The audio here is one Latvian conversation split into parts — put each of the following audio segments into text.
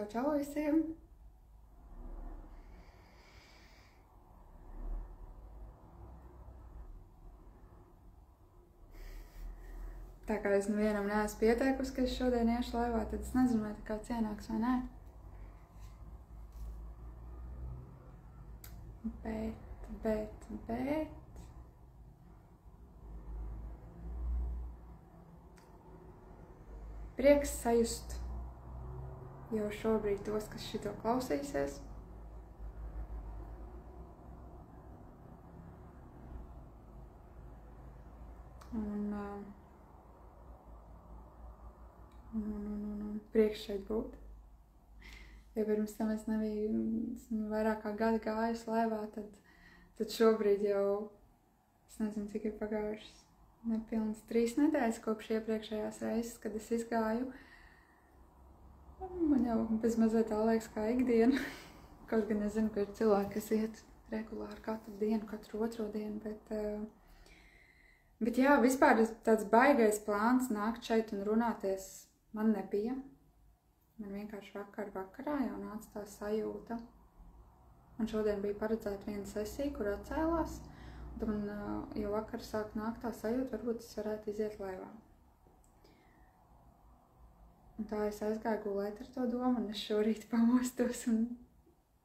Čau visiem! Tā kā es nevienam neesmu pieteikusi, ka es šodien iešu laivā, tad es nezinu, vai kāds ienāks vai nē. Bet... Prieks sajust jau šobrīd tos, kas šito klausīsies. Un prieks šeit būt. Ja pirms tam es nebiju vairāk kā gadu gājusi laivā, tad šobrīd jau, es nezinu, cik ir pagājušas, nepilnas 3 nedēļas kopš iepriekšējās reizes, kad es izgāju. Man jau bezmazliet tā liekas kā ikdiena. Kaut gan es zinu, ka ir cilvēki, kas iet regulāri katru dienu, katru otro dienu, bet jā, vispār tāds baigais plāns nākt šeit un runāties man nebija. Man vienkārši vakarā jau nāca tā sajūta. Man šodien bija paredzēta viena sesija, kur atcēlās. Tad man jau vakar sāk nākt tā sajūta, varbūt es varētu iziet laivā. Un tā es aizgāju gulēt ar to domu, un es šorīt pamostos, un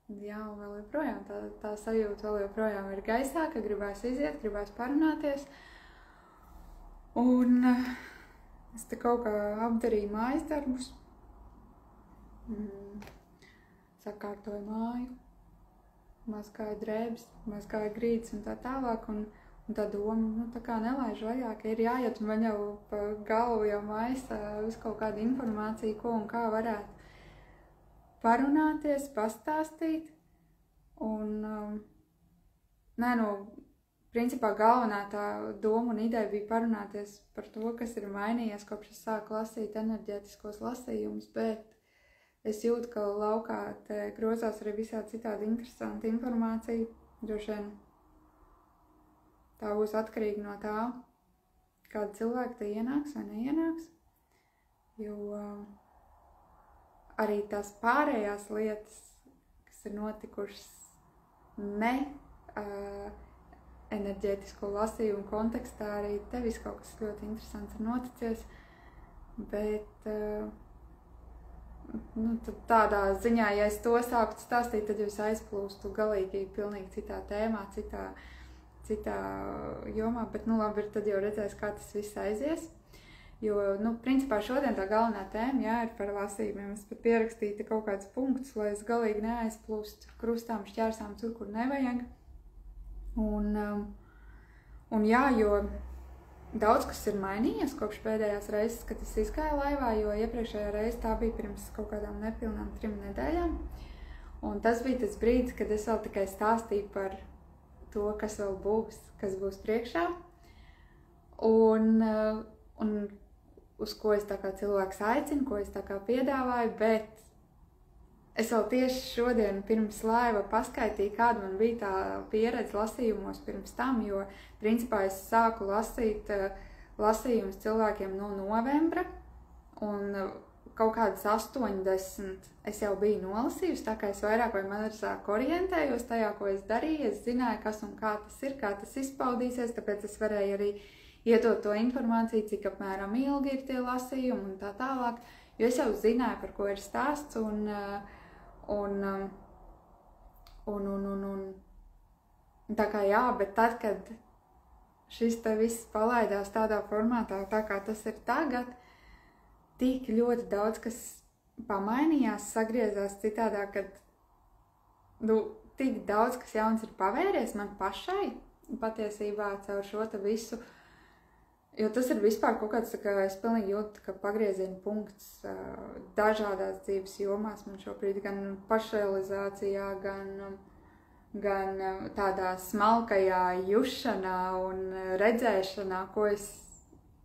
jā, vēl joprojām tā sajūta vēl joprojām ir gaisā, ka gribēs iziet, gribēs parunāties. Un es te kaut kā apdarīju mājas darbus, sakārtoju māju, mazgāju drēbes, mazgāju grīdas un tā tālāk, un tā doma, tā kā nelaiž vaļā, ka ir jāiet, un man jau pa galvu jau maisa visu kaut kādu informāciju, ko un kā varētu parunāties, pastāstīt, un, principā galvenā tā doma un ideja bija parunāties par to, kas ir mainījies, kopš es sāku lasīt enerģētiskos lasījumus, bet es jūtu, ka laukā te grozās arī visādi citādi interesanti informācija. Droši vien tā būs atkarīga no tā, kāda cilvēka te ienāks vai neienāks. Jo arī tās pārējās lietas, kas ir notikušas ne enerģētisko lasījumu kontekstā, arī tevis kaut kas ļoti interesants ir noticies, bet tad tādā ziņā, ja es to sāktu stāstīt, tad jūs aizplūstu galīgi pilnīgi citā tēmā, citā jomā, bet labi, tad jau redzēs, kā tas viss aizies. Jo, principā šodien tā galvenā tēma, jā, ir par lasījumiem. Es pat pierakstīju kaut kādus punktus, lai es galīgi neaizplūstu krustām, šķērsām tur, kur nevajag. Un jā, jo daudz kas ir mainījies kopš pēdējās reizes, kad es izgāju laivā, jo iepriekšējā reize tā bija pirms kaut kādām nepilnām 3 nedēļām. Un tas bija tas brīdis, kad es vēl tikai stāstīju par to, kas vēl būs, kas būs priekšā. Un uz ko es tā kā cilvēks aicinu, ko es tā kā piedāvāju, bet es vēl tieši šodien pirms laiva paskaitīju, kāda man bija tā pieredze lasījumos pirms tam, jo principā es sāku lasīt lasījumus cilvēkiem no novembra, un kaut kādas 80 es jau biju nolasījusi, tā kā es vairāk vai mazāk orientējos tajā, ko es darīju, es zināju, kas un kā tas ir, kā tas izpaudīsies, tāpēc es varēju arī iedot to informāciju, cik apmēram ilgi ir tie lasījumi un tā tālāk, jo es jau zināju, par ko ir stāsts, un tā kā jā, bet tad, kad šis te viss palaidās tādā formātā, tā kā tas ir tagad, tik ļoti daudz, kas pamainījās, sagriezās citādā, kad tik daudz, kas jauns ir pavērties man pašai, patiesībā caur šo te visu. Jo tas ir vispār kaut kāds, ka es pilnīgi jūtu, ka pagrieziena punkts dažādās dzīves jomās man šobrīd, gan pašrealizācijā, gan tādā smalkajā jušanā un redzēšanā, ko es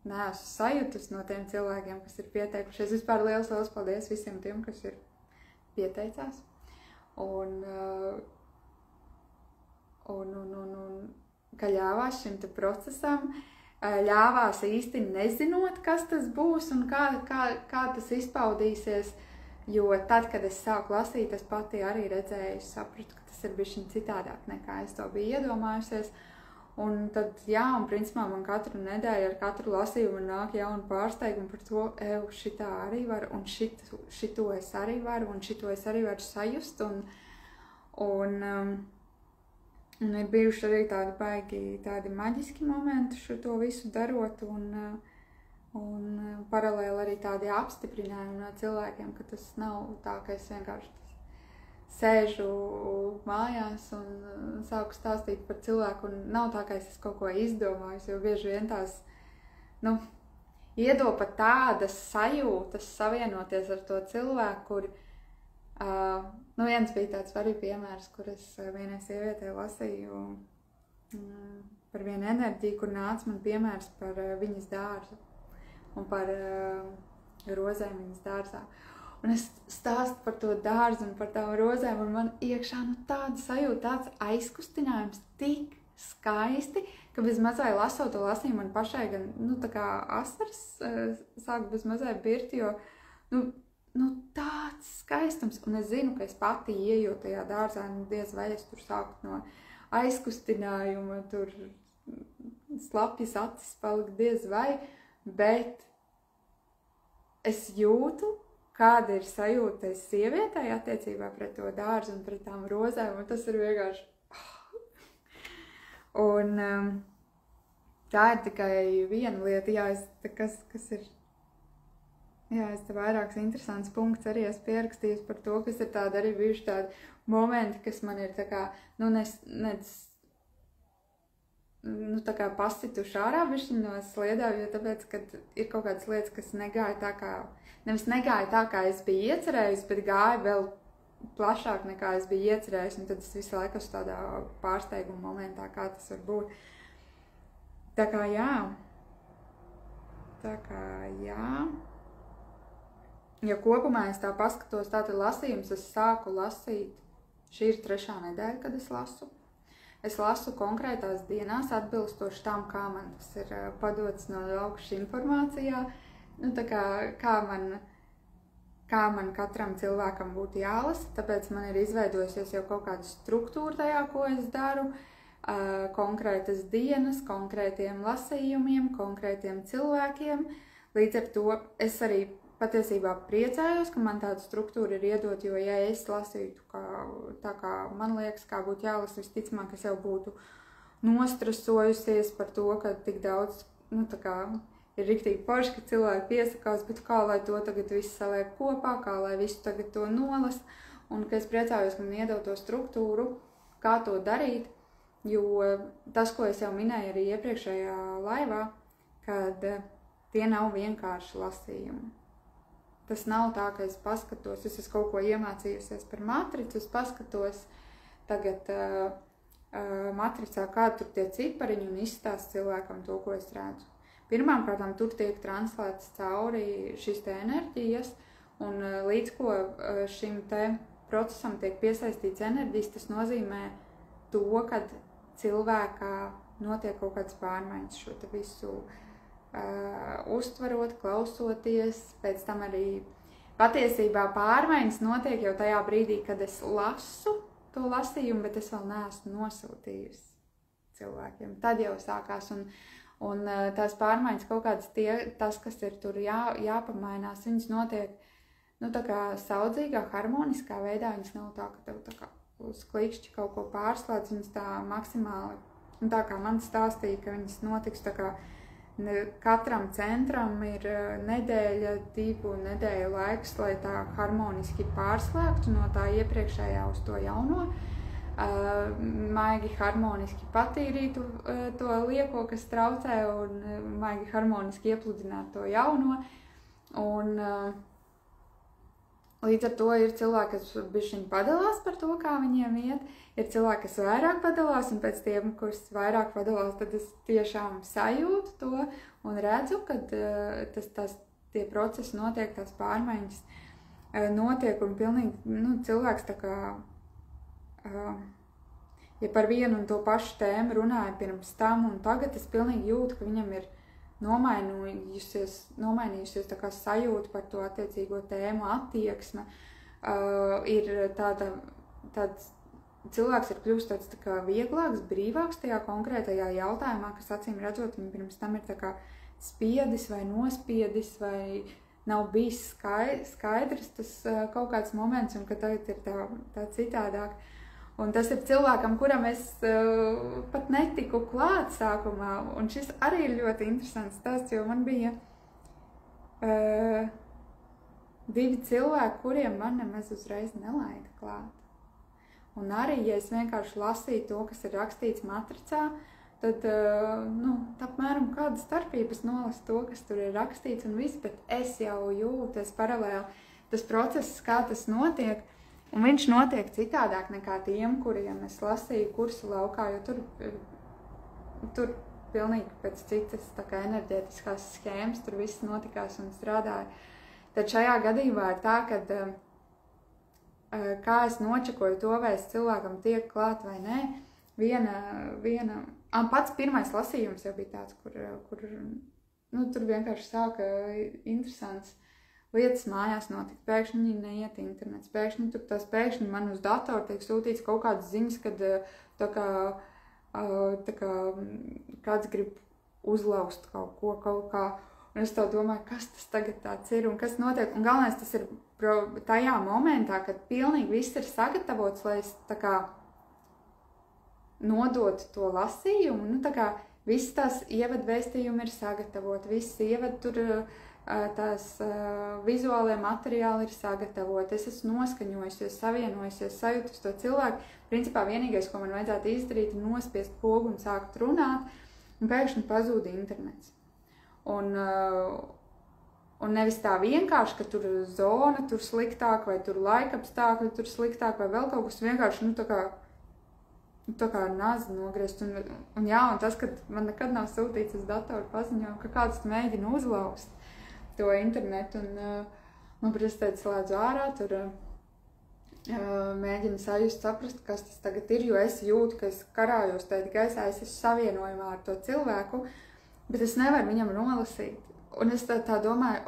neesmu sajutus no tiem cilvēkiem, kas ir pieteikušies. Vispār liels paldies visiem tiem, kas ir pieteicās. Un ka ļāvās šim te procesam, ļāvās īsti nezinot, kas tas būs un kā tas izpaudīsies, Jo tad, kad es sāku lasīt, es pati arī redzēju, sapratu, ka tas ir bišķiņ citādāk nekā es to biju iedomājusies. Un tad, jā, un principā man katru nedēļu ar katru lasījumu nāk jauna pārsteiguma par to, šitā arī var, un šito es arī varu, un šito es arī varu sajust. Un ir bijuši arī tādi baigi, tādi maģiski momenti šo visu darot, un paralēli arī tādi apstiprinājumi no cilvēkiem, ka tas nav tā, ka es vienkārši sēžu mājās un sāku stāstīt par cilvēku, un nav tā, ka es kaut ko izdomāju, jo bieži vien tās, iedopa tādas sajūtas savienoties ar to cilvēku, kuri, viens bija tāds arī piemērs, kur es vienai sievietei lasīju par vienu enerģiju, kur nāca man piemērs par viņas dārzu un par rozēm viņas dārzā. Un es stāstu par to dārzu un par tām rozēm, un man iekšā tāda sajūta, tāds aizkustinājums tik skaisti, ka bez mazai lasot to lasījumu man pašai gan, tā kā asaras sāk bez mazai birt, jo, tāds skaistums. Un es zinu, ka es pati ieju tajā dārzā, diez vai es tur sāku no aizkustinājuma, tur slapjas acis palika diez vai, bet es jūtu, kāda ir sajūta sievietei attiecībā pret to dārzu un pret tām rozēm, un tas ir vienkārši... Un tā ir tikai viena lieta, kas ir... Jā, es te vairāks interesants punkts arī esmu pierakstījis par to, kas ir tādi arī bijuši tādi momenti, kas man ir tā kā, tā kā pasituši ārā bišķiņ no sliedām, jo tāpēc, kad ir kaut kādas lietas, kas negāja tā kā... Nevis negāja tā, kā es biju iecerējusi, bet gāja vēl plašāk nekā es biju iecerējusi, un tad es visu laiku esmu tādā pārsteiguma momentā, kā tas var būt. Tā kā jā. Ja kopumā es tā paskatos, tātad lasījums, es sāku lasīt, šī ir 3. nedēļa, kad es lasu. Es lasu konkrētās dienās, atbilstoši tam, kā man tas ir padots no augšas informācijā. Tā kā man katram cilvēkam būtu jālasa, tāpēc man ir izveidojusies jau kaut kāda struktūra tajā, ko es daru, konkrētas dienas, konkrētiem lasījumiem, konkrētiem cilvēkiem. Līdz ar to es arī patiesībā priecājos, ka man tāda struktūra ir iedot, jo ja es lasītu tā kā man liekas, kā būtu jālasa, visticamāk, es jau būtu nostresojusies par to, ka tik daudz, ir riktīgi forši, ka cilvēki piesakās, bet kā lai to tagad visu saliek kopā, kā lai visu tagad to nolas, un ka es priecājos, ka man iedod to struktūru, kā to darīt, jo tas, ko es jau minēju arī iepriekšējā laivā, kad tie nav vienkārši lasījumi. Tas nav tā, ka es paskatos, es esmu kaut ko iemācījusies par matricu, es paskatos tagad matricā, kādi tur tie cipariņi un izstāst cilvēkam to, ko es redzu. Pirmkārt, tur tiek translētas cauri šīs te enerģijas, un līdz ko šim te procesam tiek piesaistīts enerģijas, tas nozīmē to, ka cilvēkā notiek kaut kādas pārmaiņas šo te visu uztverot, klausoties, pēc tam arī patiesībā pārmaiņas notiek jau tajā brīdī, kad es lasu to lasījumu, bet es vēl neesmu nosūtījusi cilvēkiem. Tad jau sākās, un tās pārmaiņas kaut kādas tas, kas ir tur jāpamainās, viņas notiek, tā kā saudzīgā, harmoniskā veidā, viņas nav tā, ka tev tā kā uz klikšķi kaut ko pārslēdz, viņas tā maksimāli, tā kā man stāstīja, ka viņas notiks tā kā katram centram ir nedēļa, 2 nedēļu laiks, lai tā harmoniski pārslēgtu no tā iepriekšējā uz to jauno, maigi harmoniski patīrītu to lieko, kas traucē, un maigi harmoniski iepludinātu to jauno. Un līdz ar to ir cilvēki, kas bišķiņ padalās par to, kā viņiem iet, ir cilvēki, kas vairāk padalās, un pēc tiem, kurus vairāk padalās, tad es tiešām sajūtu to un redzu, kad tie procesi notiek, tās pārmaiņas notiek, un pilnīgi, cilvēks tā kā, ja par vienu un to pašu tēmu runāja pirms tam, un tagad es pilnīgi jūtu, ka viņam ir nomainījusies tā kā sajūta par to attiecīgo tēmu, attieksme, ir tāds cilvēks ir kļūst tāds tā kā vieglāks, brīvāks tajā konkrētajā jautājumā, kas acīm redzot, viņu pirms tam ir tā kā spiedis vai nospiedis, vai nav bijis skaidrs tas kaut kāds moments, un ka tagad ir tā citādāk. Un tas ir cilvēkam, kuram es pat netiku klāt sākumā, un šis arī ir ļoti interesants stāsts, jo man bija 2 cilvēki, kuriem man nemaz uzreiz nelaida klāt. Un arī, ja es vienkārši lasīju to, kas ir rakstīts matricā, tad, apmēram kāda starpības nolasa to, kas tur ir rakstīts un viss, bet es jau jūtu, es paralēli tas process, kā tas notiek, un viņš notiek citādāk nekā tiem, kuriem es lasīju kursu laukā, jo tur pilnīgi pēc citas tā kā enerģētiskās schēmas, tur viss notikās un strādāja. Tad šajā gadījumā ir tā, ka kā es nočakoju to, vai es cilvēkam tiek klāt vai nē, pats pirmais lasījums jau bija tāds, kur tur vienkārši sāka interesants lietas mājās notikt. Pēkšņi neiet internets, pēkšņi man uz datoru tiek sūtīts kaut kādas ziņas, kad tā kā kāds grib uzlauzt kaut kā. Un es tā domāju, kas tas tagad tāds ir un kas notiek. Un galvenais tas ir tajā momentā, kad pilnīgi viss ir sagatavots, lai es tā kā nodotu to lasījumu. Tā kā viss tās ievadvēstījumi ir sagatavoti, viss ievad tur tās vizuālie materiāli ir sagatavoti. Es esmu noskaņojusies, savienojusies, sajūtu to cilvēku. Principā vienīgais, ko man vajadzētu izdarīt, ir nospiest pogu un sākt runāt, un pēkšņi pazūd internets. Un nevis tā vienkārši, ka tur zona tur sliktāk, vai tur laikapstākļi tur sliktāk, vai vēl kaut kas vienkārši, tā kā nazi nogriezt. Un tas, ka man nekad nav sūtīts uz datoru paziņojumu, ka kāds mēģina uzlauzt to internetu. Un es teicu, slēdzu ārā, tur mēģinu sajust, saprast, kas tas tagad ir, jo es jūtu, ka es karājos tajā gaisā, es esmu savienojumā ar to cilvēku, bet es nevaru viņam nolasīt. Un es tā domāju,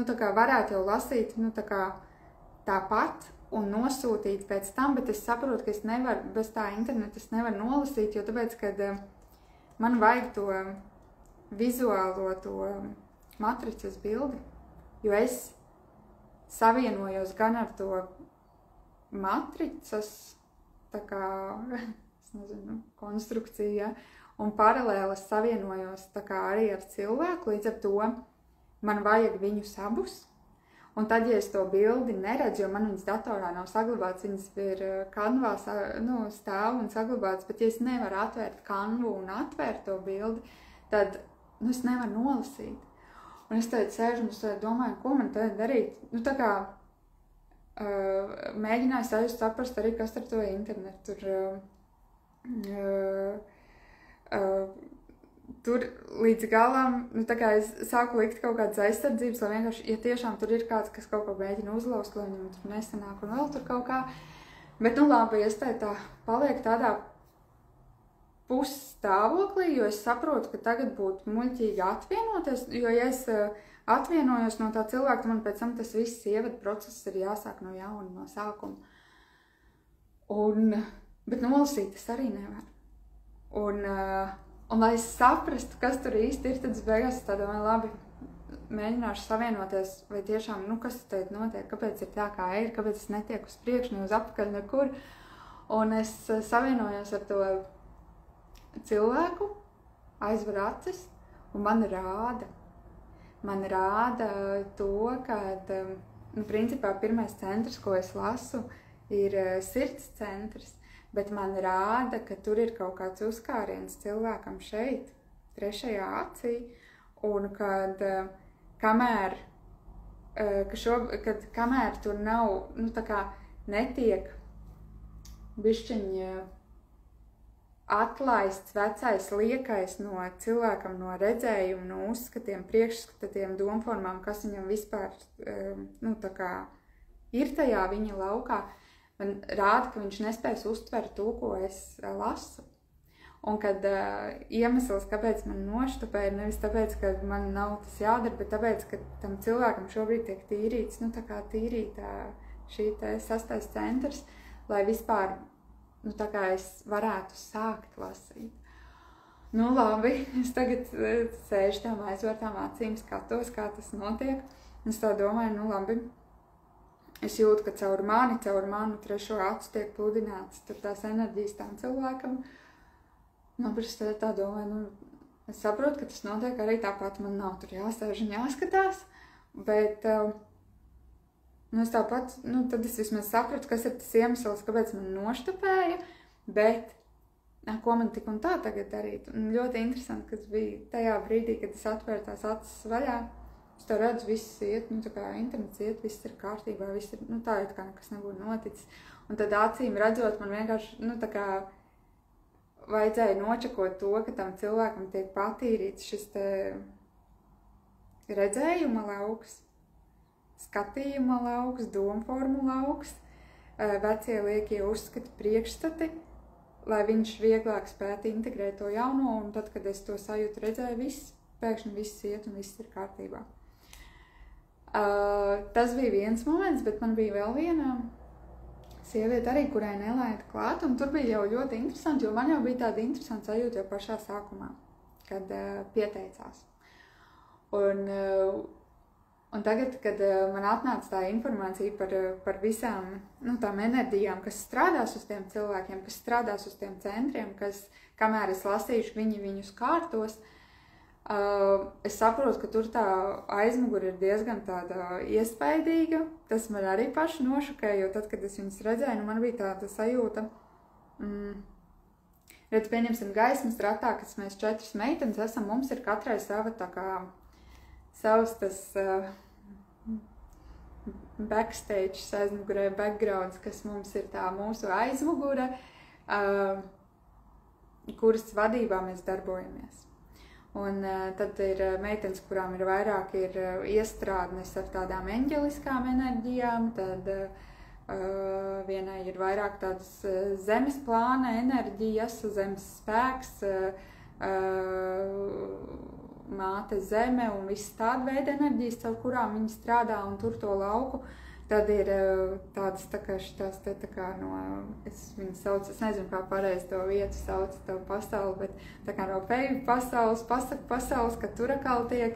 tā kā varētu jau lasīt, tā kā tāpat un nosūtīt pēc tam, bet es saprotu, ka es nevaru, bez tā interneta es nevaru nolasīt, jo tāpēc, kad man vajag to vizuālo, to matricas bildi, jo es savienojos gan ar to matricas, tā kā, es nezinu, konstrukciju, ja? Un paralēli es savienojos tā kā arī ar cilvēku, līdz ar to man vajag viņus abus. Un tad, ja es to bildi neredzu, jo man viņas datorā nav saglabāts, viņas ir kanvā stāv un saglabāts, bet ja es nevaru atvērt kanvu un atvērt to bildi, tad es nevaru nolasīt. Un es tagad sēžu un es domāju, ko man tagad darīt. Tā kā mēģināju sajust saprast arī, kas ar to internetu. Tur līdz galam, tā kā es sāku likt kaut kādas aizsardzības, lai vienkārši, ja tiešām tur ir kāds, kas kaut ko mēģina uzlauzt, lai viņam tur nesanāk un vēl tur kaut kā. Bet, labi, es tā palieku tādā pusstāvoklī, jo es saprotu, ka tagad būtu muļķīgi atvienoties, jo ja es atvienojos no tā cilvēka, man pēc tam tas viss ievada process ir jāsāk no jauna, no sākuma. Bet nolasīt es arī nevaru. Un lai es saprastu, kas tur īsti ir, tad es beigās tā domāju, labi, mēģināšu savienoties, vai tiešām, kas tad notiek, kāpēc ir tā, kā ir, kāpēc es netieku uz priekšu, ne uz apakaļ, nekur. Un es savienojos ar to cilvēku, aizver acis, un man rāda to, ka, principā, pirmais centrs, ko es lasu, ir sirds centrs. Bet man rāda, ka tur ir kaut kāds uzkāriens cilvēkam šeit, trešajā acī, un kad kamēr tur nav, tā kā netiek bišķiņi atlaists vecais liekais no cilvēkam, no redzējuma, no uzskatiem, priekšskatiem, domformām, kas viņam vispār, tā kā ir tajā viņa laukā, man rāda, ka viņš nespēs uztvert to, ko es lasu. Un kad iemesls, kāpēc man noštupēja, nevis tāpēc, ka man nav tas jādara, bet tāpēc, ka tam cilvēkam šobrīd tiek tīrīts, nu tā kā tīrītā šī te 6. centrs, lai vispār, nu tā kā es varētu sākt lasīt. Nu labi, es tagad sēžu tām aizvērtām acīm, skatos, kā tas notiek. Es tā domāju, nu labi, es jūtu, ka caur manu trešo acu tiek pludināts tur tās enerģijas tam cilvēkam. Nu, bet es tā domāju, nu, es saprotu, ka tas notiek arī tāpat, man nav tur jāsēž un jāskatās, bet, nu, es tāpat, nu, tad es vismaz sapratu, kas ir tas iemesls, kāpēc man noštupēja, bet, ko man tik un tā tagad darīt. Un ļoti interesanti, kas bija tajā brīdī, kad es atvēru tās acis vaļā, es to redzu, viss iet, nu, tā kā internets iet, viss ir kārtībā, viss ir, nu, tā it kā nekas nebūtu noticis. Un tad acīm redzot, man vienkārši, nu, tā kā vajadzēja nočakot to, ka tam cilvēkam tiek patīrīts šis te redzējuma lauks, skatījuma lauks, domformu lauks, vecie liekie uzskati, priekšstati, lai viņš vieglāk spētu integrēt to jauno, un tad, kad es to sajūtu, redzēju, viss, pēkšņi viss iet un viss ir kārtībā. Tas bija viens moments, bet man bija vēl viena sieviete arī, kurai nelaida klāt, un tur bija jau ļoti interesanti, jo man jau bija tāda interesanta sajūta jau pašā sākumā, kad pieteicās. Un tagad, kad man atnāca tā informācija par visām, nu, tām enerģijām, kas strādās uz tiem cilvēkiem, kas strādās uz tiem centriem, kas, kamēr es lasīšu, viņi viņus kārtos, es saprotu, ka tur tā aizmugure ir diezgan tāda iespaidīga. Tas man arī paši nošokēja, jo tad, kad es viņus redzēju, nu man bija tāda sajūta, redz, pieņemsim gaismas ratā, kas mēs 4 meitenes esam, mums ir katrai sava tā kā, savs tas backstage aizmugurē, backgrounds, kas mums ir tā mūsu aizmugure, kuras vadībā mēs darbojamies. Un tad ir meitenes, kurām ir vairāk iestrādnes ar tādām eņģeliskām enerģijām, tad vienai ir vairāk tādas zemes plāna enerģijas, zemes spēks, māte zeme un viss tāda veida enerģijas, caur kurām viņi strādā un tur to lauku. Tad ir tādas tā kā šitās te tā kā no, es viņu saucu, es nezinu, kā pareizi to vietu sauc, to pasauli, bet tā kā no feju pasaules, pasaku pasaules, ka tur atkal tiek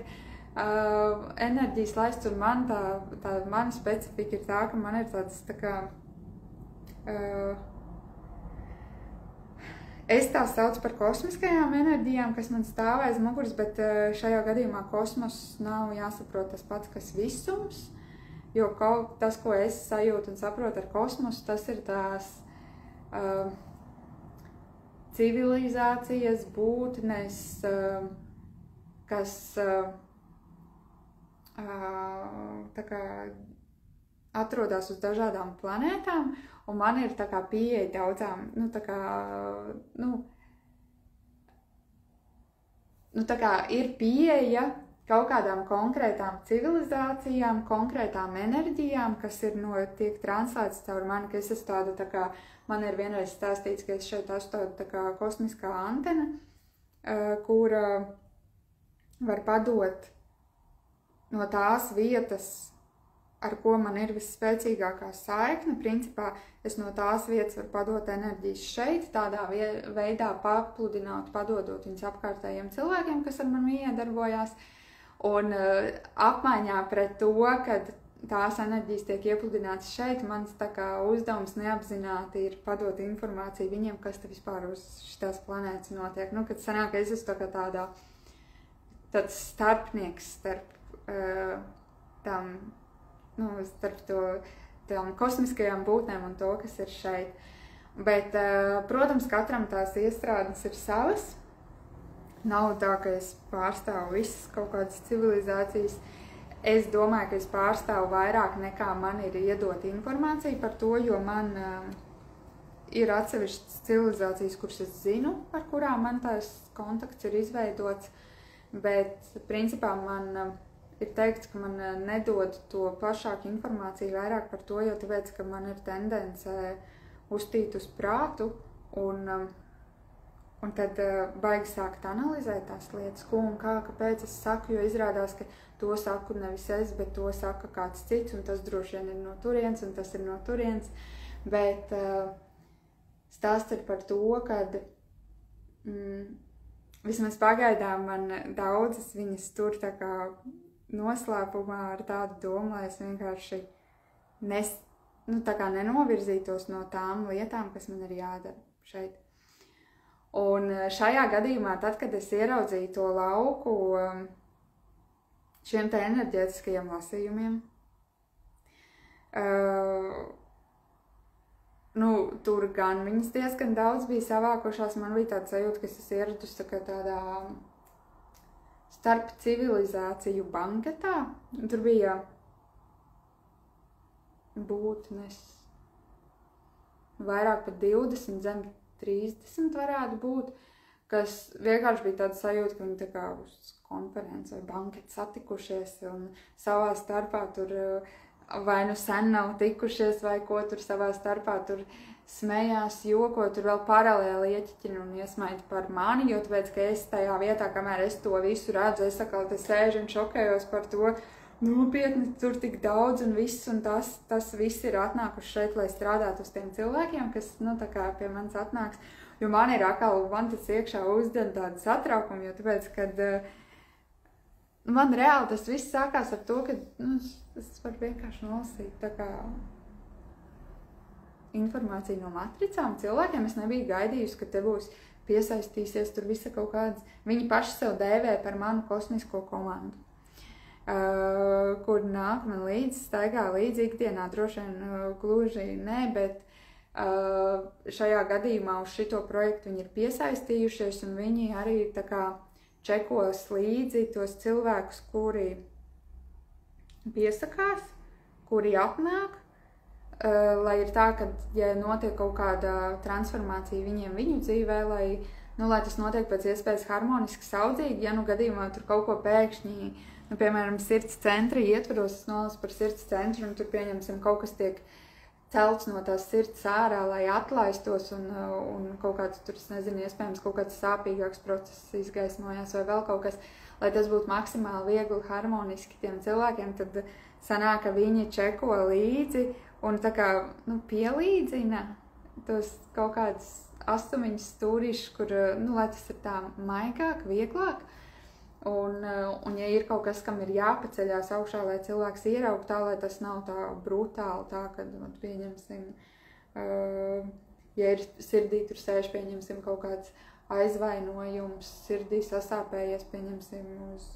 enerģijas laists, un man tā mana specifika ir tā, ka man ir tāds tā kā, es tā saucu par kosmiskajām enerģijām, kas man stāv aiz muguras, bet šajā gadījumā kosmos nav jāsaprot tas pats, kas visums. Jo tas, ko es sajūtu un saprotu ar kosmosu, tas ir tās civilizācijas būtnes, kas tā kā atrodas uz dažādām planētām, un man ir tā kā pieeja daudzām, nu tā kā, tā kā ir pieeja kaut kādām konkrētām civilizācijām, konkrētām enerģijām, kas tiek translētas caur mani, ka es esmu tāda, tā kā, man ir vienreiz stāstīts, ka es šeit esmu tāda tā kā kosmiskā antena, kura var padot no tās vietas, ar ko man ir visspēcīgākā saikne. Principā es no tās vietas varu padot enerģijas šeit, tādā veidā papludināt, padodot viņas apkārtējiem cilvēkiem, kas ar mani iedarbojās. Un apmaiņā pret to, kad tās enerģijas tiek iepludinātas šeit, mans tā kā uzdevums neapzināti ir padot informāciju viņiem, kas te vispār uz šitās planētas notiek. Nu, kad sanāk, ka es esmu tā kā tāds starpnieks starp tām kosmiskajām būtnēm un to, kas ir šeit. Bet, protams, katram tās iestrādes ir savas. Nav tā, ka es pārstāvu visas kaut kādas civilizācijas. Es domāju, ka es pārstāvu vairāk nekā man ir iedot informācija par to, jo man ir atsevišķas civilizācijas, kuras es zinu, ar kurām man tās kontakts ir izveidots, bet principā man ir teikts, ka man nedod to plašāku informāciju vairāk par to, jo tāpēc, ka man ir tendence uztīt uz prātu un Un tad baigi sākt analizēt tās lietas, ko un kā, kāpēc es saku, jo izrādās, ka to saku nevis es, bet to saka kāds cits, un tas droši vien ir no turienes, un tas ir no turienes. Bet stāsts ir par to, ka vismaz pagaidām man daudzas viņas tur tā kā noslēpumā ar tādu domu, lai es vienkārši tā kā nenovirzītos no tām lietām, kas man ir jādara šeit. Un šajā gadījumā, tad, kad es ieraudzīju to lauku šiem te enerģētiskajiem lasījumiem, tur gan viņas diezgan daudz bija savākušās, man bija tāda sajūta, ka es ieradus tādā starp civilizāciju banketā. Tur bija būtnes vairāk par 20 zem 30 varētu būt, kas vienkārši bija tāda sajūta, ka viņi tā kā uz konferenci vai banketu satikušies un savā starpā tur vai nu sen nav tikušies vai ko tur savā starpā tur smējās, joko, tur vēl paralēli ieķiķina un iesmaida par mani, jo tāpēc, ka es tajā vietā, kamēr es to visu redzu, es atkal te sēžu un šokējos par to, nopietni tur tik daudz un viss, un tas viss ir atnākuši šeit, lai strādātu uz tiem cilvēkiem, kas, tā kā pie manis atnāks, jo man tas iekšā uzdien tādu satraukumu, jo tāpēc, kad man reāli tas viss sākās ar to, ka, es varu vienkārši nolasīt, tā kā informāciju no matricām cilvēkiem, es nebiju gaidījusi, ka te būs piesaistīsies tur visa kaut kādas, viņi paši sev dēvē par manu kosmisko komandu. Kur nāk man līdzi, staigā līdzi ikdienā, droši vien gluži nē, bet šajā gadījumā uz šito projektu viņi ir piesaistījušies un viņi arī tā kā čekos līdzi tos cilvēkus, kuri piesakās, kuri atnāk, lai ir tā, ka, ja notiek kaut kāda transformācija viņu dzīvē, lai tas notiek pēc iespējas harmoniski, saudzīgi, ja gadījumā tur kaut ko pēkšņi piemēram, sirds centra ietvaros, es nolasu par sirds centru, un tur pieņemsim kaut kas tiek celts no tās sirds ārā, lai atlaistos, un kaut kāds tur, es nezinu, iespējams kaut kāds sāpīgāks process izgaismojās vai vēl kaut kas, lai tas būtu maksimāli viegli, harmoniski tiem cilvēkiem, tad sanāk, ka viņi čeko līdzi un tā kā, pielīdzina tos kaut kādas astumiņas stūrišus, kur, lai tas ir tā maigāk, vieglāk. Un ja ir kaut kas, kam ir jāpaceļās augšā, lai cilvēks ieraug tā, lai tas nav tā brutāli, tā, kad, pieņemsim, ja ir sirdī tur sēž, pieņemsim, kaut kāds aizvainojums, sirdī sasāpējies, pieņemsim, uz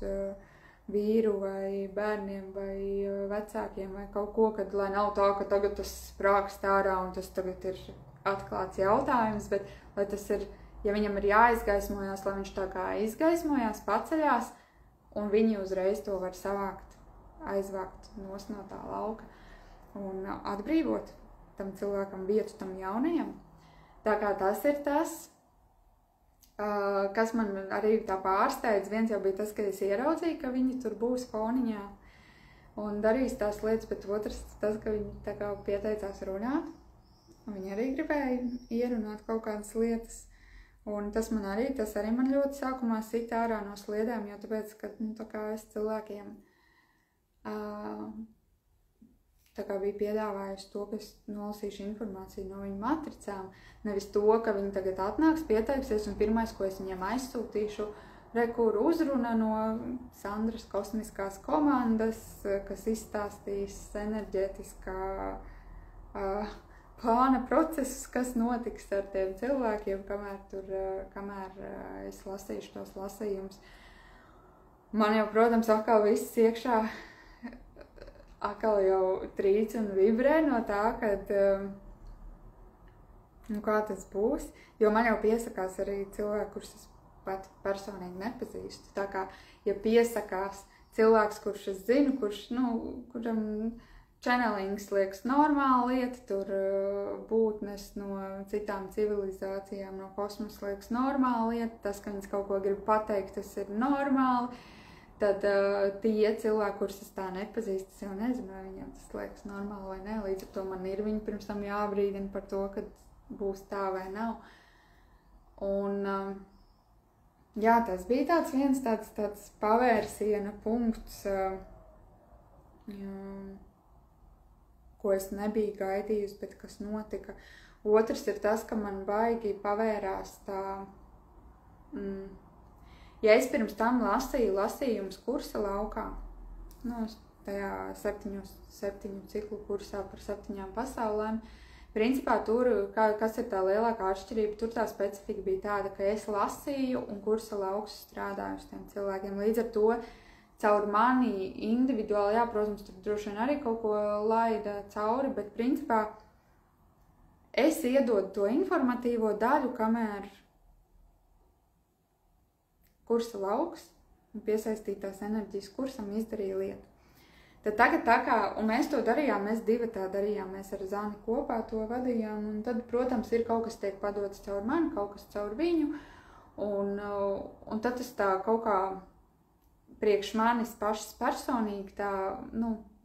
vīru vai bērniem vai vecākiem vai kaut ko, kad, lai nav tā, ka tagad tas sprākst ārā un tas tagad ir atklāts jautājums, bet lai tas ir, ja viņam ir jāizgaismojās, lai viņš tā kā izgaismojās, paceļās, un viņi uzreiz to var savākt, aizvākt no tā lauka un atbrīvot tam cilvēkam vietu, tam jaunajam. Tā kā tas ir tas, kas man arī tā pārsteidz. Viens jau bija tas, ka es ieraudzīju, ka viņi tur būs foniņā un darīs tās lietas, bet otrs tas, ka viņi tā kā pieteicās runāt, un viņi arī gribēja ierunāt kaut kādas lietas. Un tas arī man ļoti sākumā sita ārā no sliedēm, jo tāpēc, ka tā kā es cilvēkiem tā kā biju piedāvājusi to, ka es nolasīšu informāciju no viņu matricām, nevis to, ka viņi tagad atnāks, pieteiksies un pirmais, ko es viņiem aizsūtīšu, rekuru uzruna no Sandras kosmiskās komandas, kas izstāstīs enerģētiskā plāna procesus, kas notiks ar tiem cilvēkiem, kamēr es lasīšu tos lasījumus. Man jau, protams, atkal viss iekšā atkal jau trīc un vibrē no tā, kad kā tas būs, jo man jau piesakās arī cilvēki, kurus es pat personīgi nepazīstu. Tā kā, ja piesakās cilvēks, kurš es zinu, kuram channelings liekas normāla lieta, tur būtnes no citām civilizācijām, no kosmosa liekas normāla lieta, tas, ka viņas kaut ko grib pateikt, tas ir normāli, tad tie cilvēki, kurus es tā nepazīstu, es jau nezinu, vai viņiem tas liekas normāli vai nē, līdz ar to man ir viņi pirms tam jābrīdina par to, ka būs tā vai nav. Un, jā, tas bija viens tāds pavērsiena punkts, ko es nebiju gaidījusi, bet kas notika. Otrs ir tas, ka man baigi pavērās tā, ja es pirms tam lasīju lasījumus kursa laukā, tajā 7 ciklu kursā par 7 pasaulēm, principā tur, kas ir tā lielākā atšķirība, tur tā specifika bija tāda, ka es lasīju un kursa lauks strādāju uz tiem cilvēkiem. Līdz ar to, caur mani individuāli, jā, protams, tur droši vien arī kaut ko laida cauri, bet principā es iedodu to informatīvo daļu, kamēr kursa lauks un piesaistītās enerģijas kursam izdarīja lietu. Tad tagad tā kā, un mēs to darījām, mēs divi tā darījām, mēs ar Zani kopā to vadījām, un tad, protams, ir kaut kas tiek padots caur mani, kaut kas caur viņu, un tad tas tā kaut kā priekš manis pašas personīgi tā,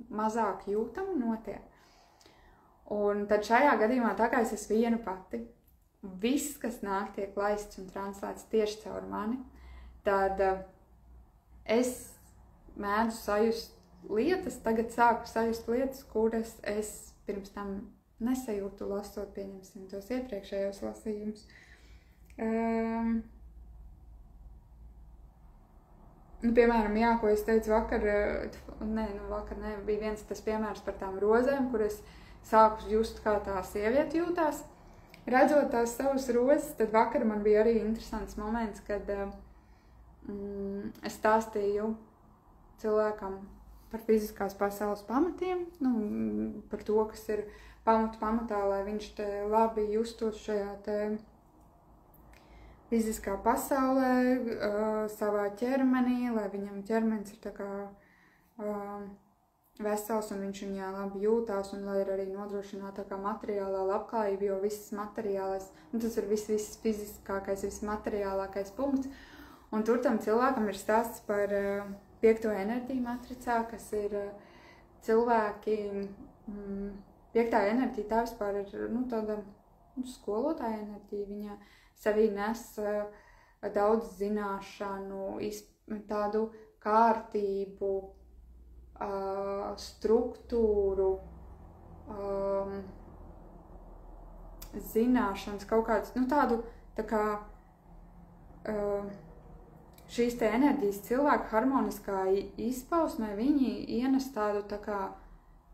mazāk jūtami notiek. Un tad šajā gadījumā tā kā es esmu viena pati, viss, kas nāk, tiek laists un translēts tieši caur mani, tad es mēdzu sajust lietas, tagad sāku sajust lietas, kuras es pirms tam nesajūtu lasot, pieņemsim tos iepriekšējos lasījumus. Piemēram, jā, ko es teicu vakar, bija viens tas piemērs par tām rozēm, kur es sāku just, kā tā sieviete jūtās. Redzot tās savas rozes, tad vakar man bija arī interesants moments, kad es stāstīju cilvēkam par fiziskās pasaules pamatiem, par to, kas ir pamatā, lai viņš te labi justos šajā te fiziskā pasaulē, savā ķermenī, lai viņam ķermenis ir tā kā vesels un viņš viņā labi jūtās, un lai ir arī nodrošināta tā kā materiālā labklājība, jo viss materiālais, tas ir viss fiziskākais, viss materiālākais punkts. Un tur tam cilvēkam ir stāsts par 5. enerģiju matricā, kas ir cilvēki, 5. enerģija tā vispār ir tāda skolotāja enerģija, viņa sevī nes daudz zināšanu, tādu kārtību, struktūru, zināšanas, kaut kāds, tādu tā kā šīs te enerģijas cilvēku harmoniskā izpausmē, viņi ienes tādu tā kā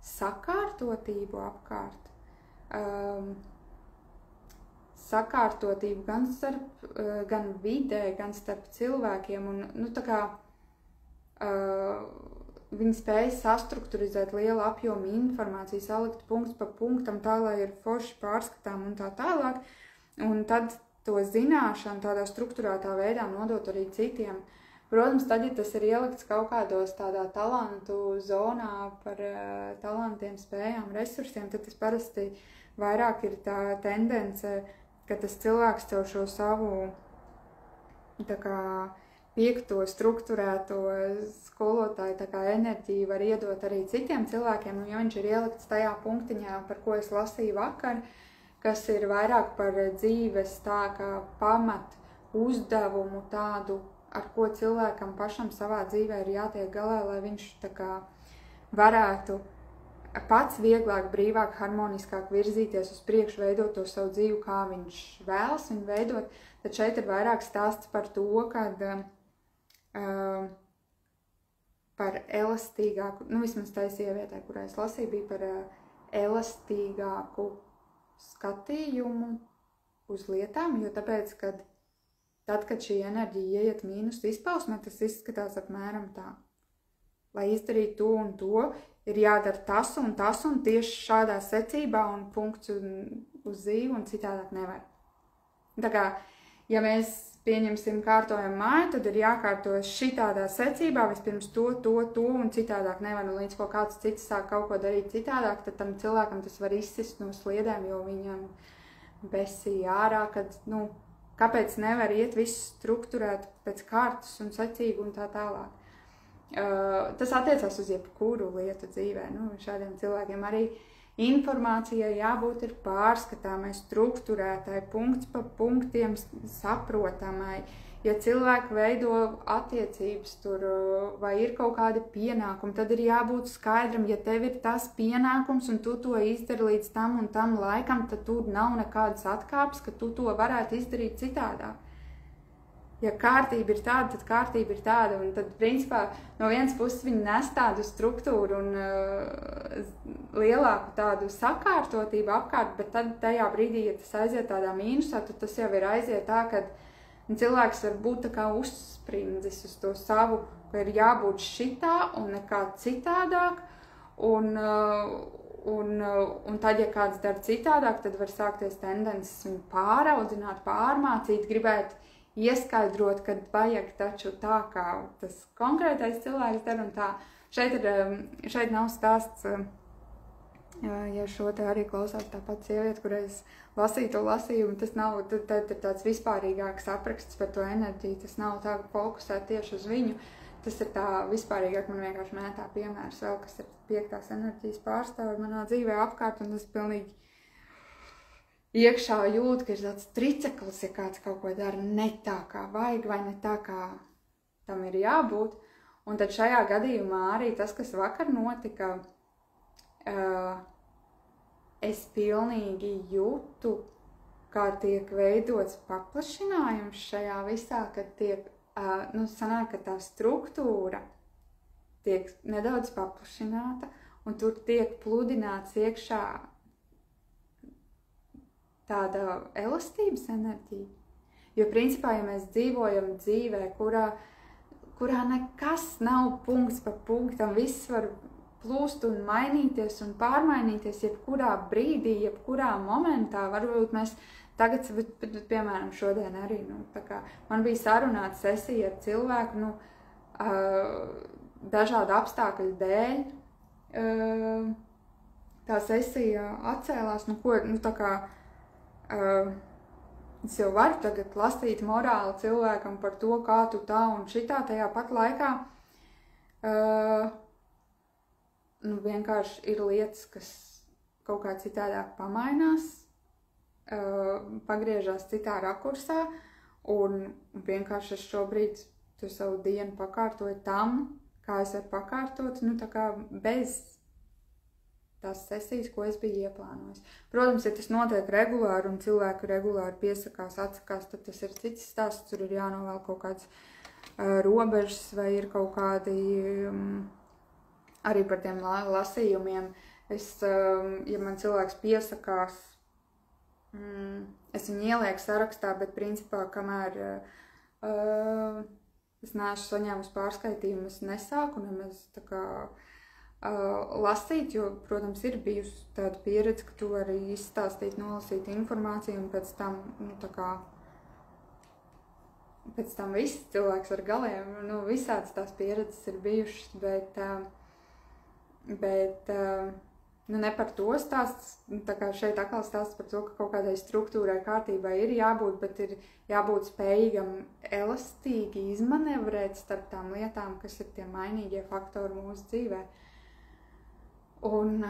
sakārtotību apkārt. Sakārtotību gan vidē, gan starp cilvēkiem. Un, tā kā viņi spēja sastrukturizēt lielu apjomu informāciju, salikt punkts pa punktam tā, lai ir forši pārskatām un tā tālāk. Un tad to zināšanu tādā strukturētā veidā nodot arī citiem. Protams, tad, ja tas ir ielikts kaut kādos tādā talantu zonā par talantiem, spējām, resursiem, tad tas parasti vairāk ir tā tendence, ka tas cilvēks caur šo savu tā kā 5. strukturēto skolotāju tā kā enerģiju var iedot arī citiem cilvēkiem, un ja viņš ir ielikts tajā punktiņā, par ko es lasīju vakar, kas ir vairāk par dzīves tā kā pamat uzdevumu tādu, ar ko cilvēkam pašam savā dzīvē ir jātiek galā, lai viņš tā kā varētu pats vieglāk, brīvāk, harmoniskāk virzīties uz priekšu, veidot to savu dzīvi, kā viņš vēlas viņu veidot. Tad šeit ir vairāk stāsts par to, kad par elastīgāku, vismaz tai sievietē, kurā es lasīju, bija par elastīgāku skatījumu uz lietām, jo tāpēc, kad tad, kad šī enerģija ieiet mīnus izpausmē, tas izskatās apmēram tā. Lai izdarītu to un to, ir jādara tas un tieši šādā secībā un punkts uz zīvi un citādāk nevar. Tā kā, ja mēs pieņemsim kārtojam māju, tad ir jākārto šitādā secībā, vispirms to un citādāk nevar. Un līdz ko kāds cits sāk kaut ko darīt citādāk, tad tam cilvēkam tas var izsist no sliedēm, jo viņam besīja ārā, kad, kāpēc nevar iet viss strukturēt pēc kārtas un secību un tā tālāk. Tas attiecās uz jebkuru lietu dzīvē. Šādiem cilvēkiem arī Informācijai jābūt ir pārskatāmai, strukturētai, punkts pa punktiem saprotamai. Ja cilvēki veido attiecības tur vai ir kaut kādi pienākumi, tad ir jābūt skaidram, ja tev ir tas pienākums un tu to izdari līdz tam un tam laikam, tad tur nav nekādas atkāpes, ka tu to varētu izdarīt citādāk. Ja kārtība ir tāda, tad kārtība ir tāda, un tad, principā, no vienas puses viņi nes tādu struktūru un lielāku tādu sakārtotību apkārt, bet tad tajā brīdī, ja tas aiziet tādā mīnusā, tad tas jau ir aiziet tā, ka cilvēks var būt tā kā uzsprindzis uz to savu, ka ir jābūt šitā un nekā citādāk, un tad, ja kāds dara citādāk, tad var sākties tendences viņu pāraudzināt, pārmācīt, gribēt ieskaidrot, kad vajag taču tā, kā tas konkrētais cilvēks dara, un tā. Šeit nav stāsts, ja šo te arī klausās tāpat sieviete, kurai es lasīju to lasījumu, tas nav tāds vispārīgāks apraksts par to enerģiju, tas nav tā fokusēt tieši uz viņu, tas ir tā vispārīgāk, man vienkārši mētā piemērs vēl, kas ir 5. enerģijas pārstāvi manā dzīvē apkārt, un tas pilnīgi iekšā jūt, ka ir tāds triceklis, ja kāds kaut ko dara ne tā, kā vajag, vai ne tā, kā tam ir jābūt. Un tad šajā gadījumā arī tas, kas vakar notika, es pilnīgi jūtu, kā tiek veidots paplašinājums šajā visā, kad tiek, sanāk, ka tā struktūra tiek nedaudz paplašināta, un tur tiek pludināts iekšā tāda elastības enerģija. Jo, principā, ja mēs dzīvojam dzīvē, kurā nekas nav punkts pa punktam, viss var plūst un mainīties un pārmainīties jebkurā brīdī, jebkurā momentā. Varbūt mēs tagad, piemēram, šodien arī, tā kā man bija sarunāta sesija ar cilvēku, dažādu apstākļu dēļ. Tā sesija atcēlās, tā kā es jau varu tagad lasīt morāli cilvēkam par to, kā tu tā un šitā tajā pat laikā. Vienkārši ir lietas, kas kaut kā citādāk pamainās, pagriežās citā rakursā, un vienkārši es šobrīd tu savu dienu pakārtoju tam, kā es varu pakārtot, tā kā bez tās sesijas, ko es biju ieplānojis. Protams, ja tas notiek regulāri un cilvēki regulāri piesakās, atsakās, tad tas ir cits stāsts, tur ir jānovēl kaut kāds robežas vai ir kaut kādi arī par tiem lasījumiem. Ja man cilvēks piesakās, es viņu ielieku sarakstā, bet principā, kamēr es neesmu saņēmusi pārskaitījumu, es nesāku nemaz tā kā lasīt, jo, protams, ir bijusi tāda pieredze, ka tu vari izstāstīt, nolasīt informāciju un pēc tam viss cilvēks ar galiem, visādas tās pieredzes ir bijušas, bet ne par to stāsts, tā kā šeit atkal stāsts par to, ka kaut kādai struktūrai, kārtībai ir jābūt, bet ir jābūt spējīgam elastīgi izmanevrēt starp tām lietām, kas ir tie mainīgie faktori mūsu dzīvē. Un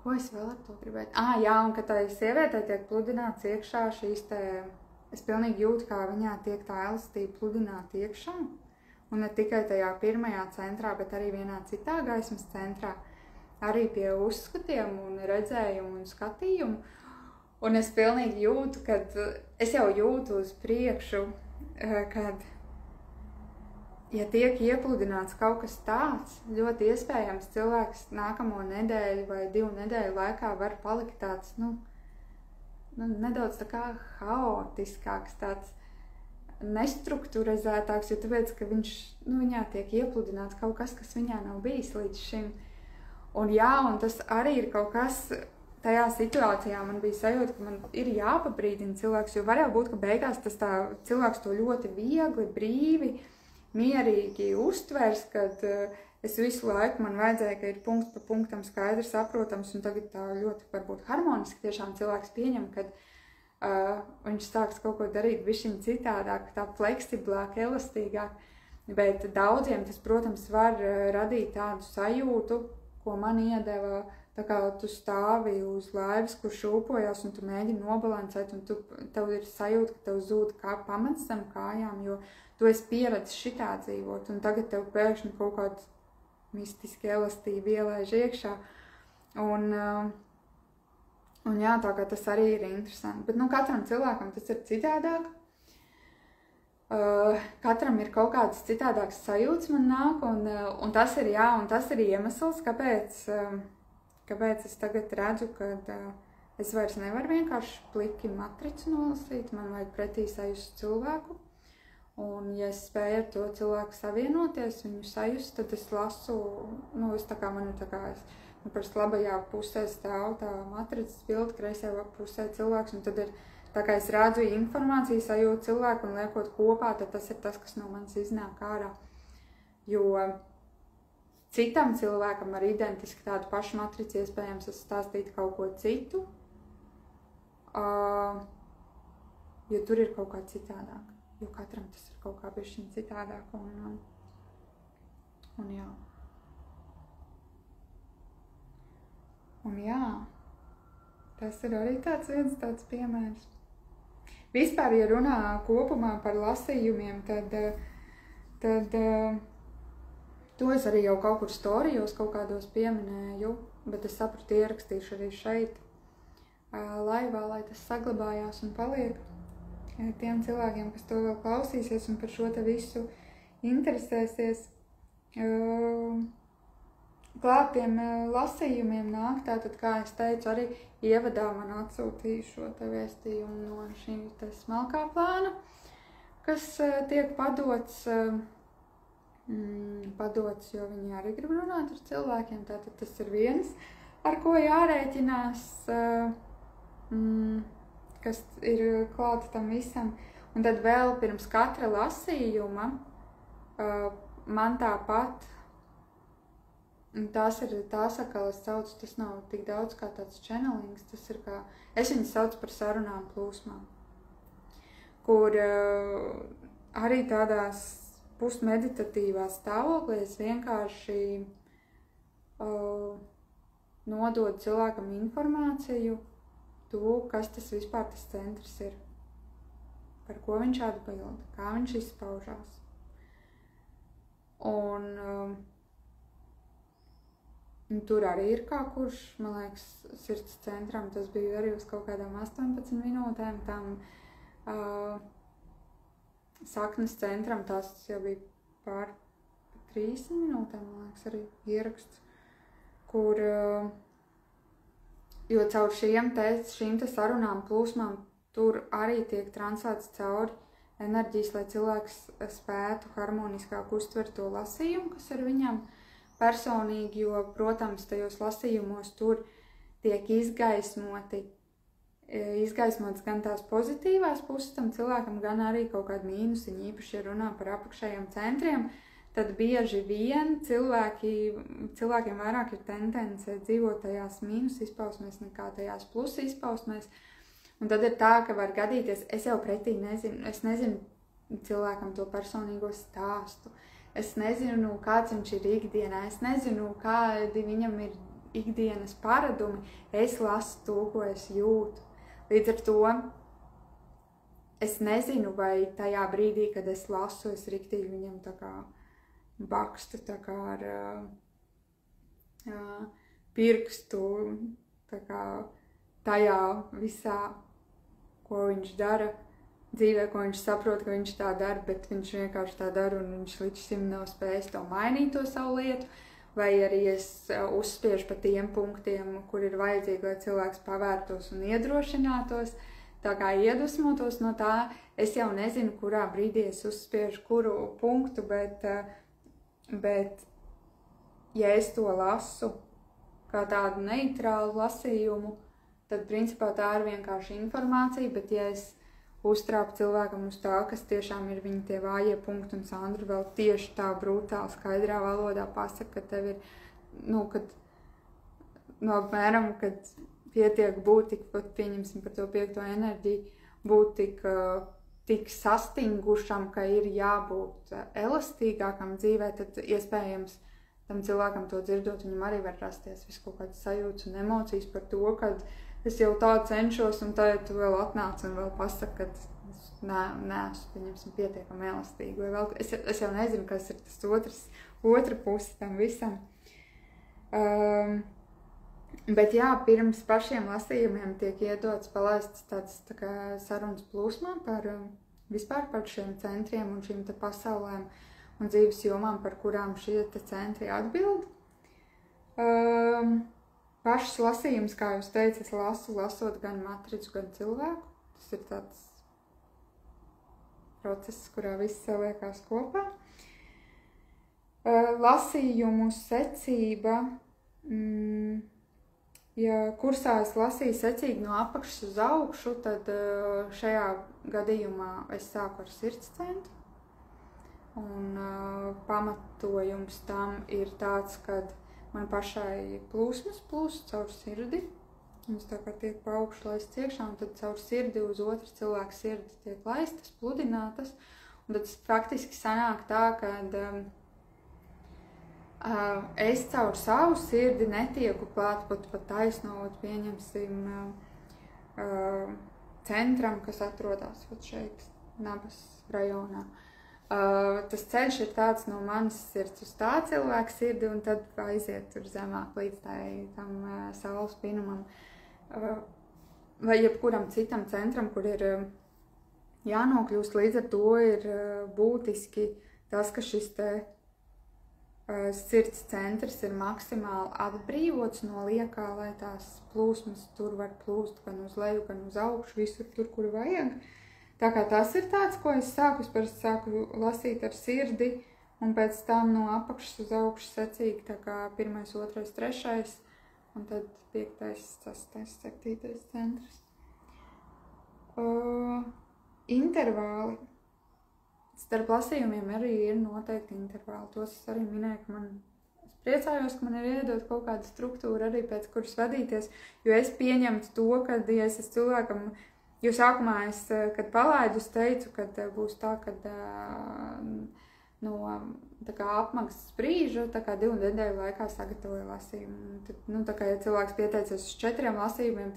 ko es vēl ar to gribētu? Jā, un ka tai sievietei tiek pludināts iekšā šīs te, es pilnīgi jūtu, kā viņā tiek tā elastība pludināta iekšā. Un ne tikai tajā pirmajā centrā, bet arī vienā citā gaismas centrā. Arī pie uzskatiem un redzējumu un skatījumu. Un es pilnīgi jūtu, kad es jau jūtu uz priekšu, kad ja tiek iepludināts kaut kas tāds, ļoti iespējams cilvēks nākamo nedēļu vai 2 nedēļu laikā var palikt tāds, nedaudz tā kā haotiskāks, tāds nestrukturizētāks, jo tāpēc, ka viņā tiek iepludināts kaut kas, kas viņā nav bijis līdz šim. Un un tas arī ir kaut kas, tajā situācijā man bija sajūta, ka man ir jāpabrīdina cilvēks, jo var jau būt, ka beigās tas tā cilvēks to ļoti viegli, brīvi, mierīgi uztvers, kad es visu laiku man vajadzēja, ka ir punkts pa punktam skaidrs, saprotams, un tagad tā ļoti varbūt harmoniski tiešām cilvēks pieņem, kad viņš sāks kaut ko darīt bišķiņ citādāk, tā fleksiblāk, elastīgāk, bet daudziem tas, protams, var radīt tādu sajūtu, ko man iedeva tā kā tu stāvi uz laivas, kur šūpojas, un tu mēģini nobalansēt, un tev ir sajūta, ka tev zūd kā pamats zem kājām, jo tu esi pieredzis šitā dzīvot, un tagad tev pēkšņi kaut kāda mistiska elastība ielaiž iekšā. Un jā, tā kā tas arī ir interesanti. Bet, katram cilvēkam tas ir citādāk. Katram ir kaut kādas citādākas sajūtas man nāk, un tas ir, jā, un tas ir iemesls, kāpēc es tagad redzu, ka es vairs nevaru vienkārši pliki matricu nolasīt, man vajag pretī sajust cilvēku. Un, ja es spēju ar to cilvēku savienoties, viņu sajust, tad es lasu, es tā kā man ir tā kā, es parasti labajā pusē stāv tā matricas bilde, kreisajā pusē cilvēks, un tad ir tā kā es redzu informāciju, sajūtu cilvēku un liekot kopā, tad tas ir tas, kas no manis iznāk ārā. Jo citam cilvēkam ar identiski tādu pašu matrici iespējams es stāstītu kaut ko citu, jo tur ir kaut kā citādāk. Jo katram tas ir kaut kā bišķiņ citādāk, un jā. Un jā, tas ir arī viens tāds piemērs. Vispār, ja runā kopumā par lasījumiem, tad to es arī jau kaut kur storijos kaut kādos pieminēju, bet es sapratu, ierakstīšu arī šeit laivā, lai tas saglabājās un paliek. Tiem cilvēkiem, kas to vēl klausīsies un par šo te visu interesēsies, klāt tiem lasījumiem nāk, tātad, kā es teicu, arī ievadā man atsūtīja šo te vēstījumu no šī te smalkā plāna, kas tiek padots, jo viņi arī grib runāt ar cilvēkiem, tātad tas ir viens, ar ko jārēķinās, kas ir klāta tam visam. Un tad vēl pirms katra lasījuma man tāpat, tās atkal es saucu, tas nav tik daudz kā tāds channelings, tas ir kā, es viņus saucu par sarunām plūsmām, kur arī tādās pusmeditatīvās stāvoklēs vienkārši nodod cilvēkam informāciju, kas tas vispār tas centrs ir, par ko viņš atbild, kā viņš izpaužās. Un tur arī ir kā kurš, man liekas, sirds centram, tas bija arī uz kaut kādām 18 minūtēm, tam saknes centram, tas jau bija pār 30 minūtēm, man liekas, arī ieraksts, kur jo caur šīm te sarunām plūsmām tur arī tiek transēts cauri enerģijas, lai cilvēks spētu harmoniskāk uztvert to lasījumu, kas ir viņam personīgi, jo, protams, tajos lasījumos tur tiek izgaismots gan tās pozitīvās puses tam cilvēkam, gan arī kaut kādi mīnusiņi, īpaši, ja runā par apakšējiem centriem, tad bieži vien cilvēkiem vairāk ir tendence dzīvot tajās mīnus izpausmēs nekā tajās plus izpausmēs. Un tad ir tā, ka var gadīties, es jau pretī nezinu, es nezinu cilvēkam to personīgo stāstu, es nezinu, kāds viņš ir ikdienā, es nezinu, kādi viņam ir ikdienas paradumi, es lasu to, ko es jūtu. Līdz ar to es nezinu, vai tajā brīdī, kad es lasu, es riktīgi viņam tā kā bakstu tā kā ar pirkstu tā kā tajā visā, ko viņš dara dzīvē, ko viņš saprot, ka viņš tā dara, bet viņš vienkārši tā dara un viņš līdz šim nav spējis to mainīt, to savu lietu, vai arī es uzspiežu pa tiem punktiem, kur ir vajadzīgi, lai cilvēks pavērtos un iedrošinātos, tā kā iedvesmotos no tā. Es jau nezinu, kurā brīdī es uzspiežu kuru punktu, bet ja es to lasu kā tādu neitrālu lasījumu, tad principā tā ir vienkārši informācija, bet ja es uztrāpu cilvēkam uz tā, kas tiešām ir viņa tie vājie punkti, un Sandra vēl tieši tā brutāli skaidrā valodā pasaka, ka tev ir, apmēram, kad pietiek būt tik, pieņemsim par to 5. enerģiju, būt tik sastingušam, ka ir jābūt elastīgākam dzīvē, tad iespējams tam cilvēkam to dzirdot, viņam arī var rasties visu kaut kādas sajūtas un emocijas par to, ka es jau tā cenšos, un tad tu vēl atnāc un vēl pasaka, ka es neesmu, pieņemsim, pietiekami elastīgi. Vai vēl, es jau nezinu, kas ir tas otra puse tam visam. Bet jā, pirms pašiem lasījumiem tiek iedots palaists tāds tā kā sarunas plūsmā vispār par šiem centriem un šīm te pasaulēm un dzīves jomām, par kurām šie te centri atbild. Pašas lasījums, kā jūs teicat, es lasot gan matricu, gan cilvēku. Tas ir tāds process, kurā viss saliekās kopā. Lasījumu secība. Ja kursā es lasīju secīgi no apakšas uz augšu, tad šajā gadījumā es sāku ar sirds centru. Un pamatojums tam ir tāds, ka man pašai plūsmas plūst caur sirdi. Viņas tā kā tiek pa augšu laistas iekšā, un tad caur sirdi uz otru cilvēku sirdi tiek laistas, pludinātas. Un tad faktiski sanāk tā, ka es caur savu sirdi netieku klāt pat taisnot, pieņemsim, centram, kas atrodas šeit, Nabas rajonā. Tas ceļš ir tāds no manas sirds uz tā cilvēka sirdi, un tad aiziet tur zemāk līdz tam saules pinumam. Vai jebkuram citam centram, kur ir jānokļūst, līdz ar to ir būtiski tas, ka šis te sirds centrs ir maksimāli atbrīvots no liekā, lai tās plūsmas tur var plūst gan uz leju, gan uz augšu, visur tur, kur vajag. Tā kā tas ir tāds, ko es sāku lasīt ar sirdi, un pēc tam no apakšas uz augšu secīgi, tā kā 1., 2., 3, un tad 5., 6., 7. centrs. Intervāli. Starp lasījumiem arī ir noteikti intervāli. Tos es arī minēju, ka es priecājos, ka man ir iedot kaut kāda struktūra arī pēc kuras vadīties, jo es pieņemtu to, ka, ja es cilvēkam, jo sākumā es, kad palaidu, es teicu, ka būs tā, ka no tā kā apmaksas brīža, tā kā 2 nedēļu laikā sagatavoju lasījumu. Tad, tā kā, ja cilvēks pieteicies uz 4 lasījumiem,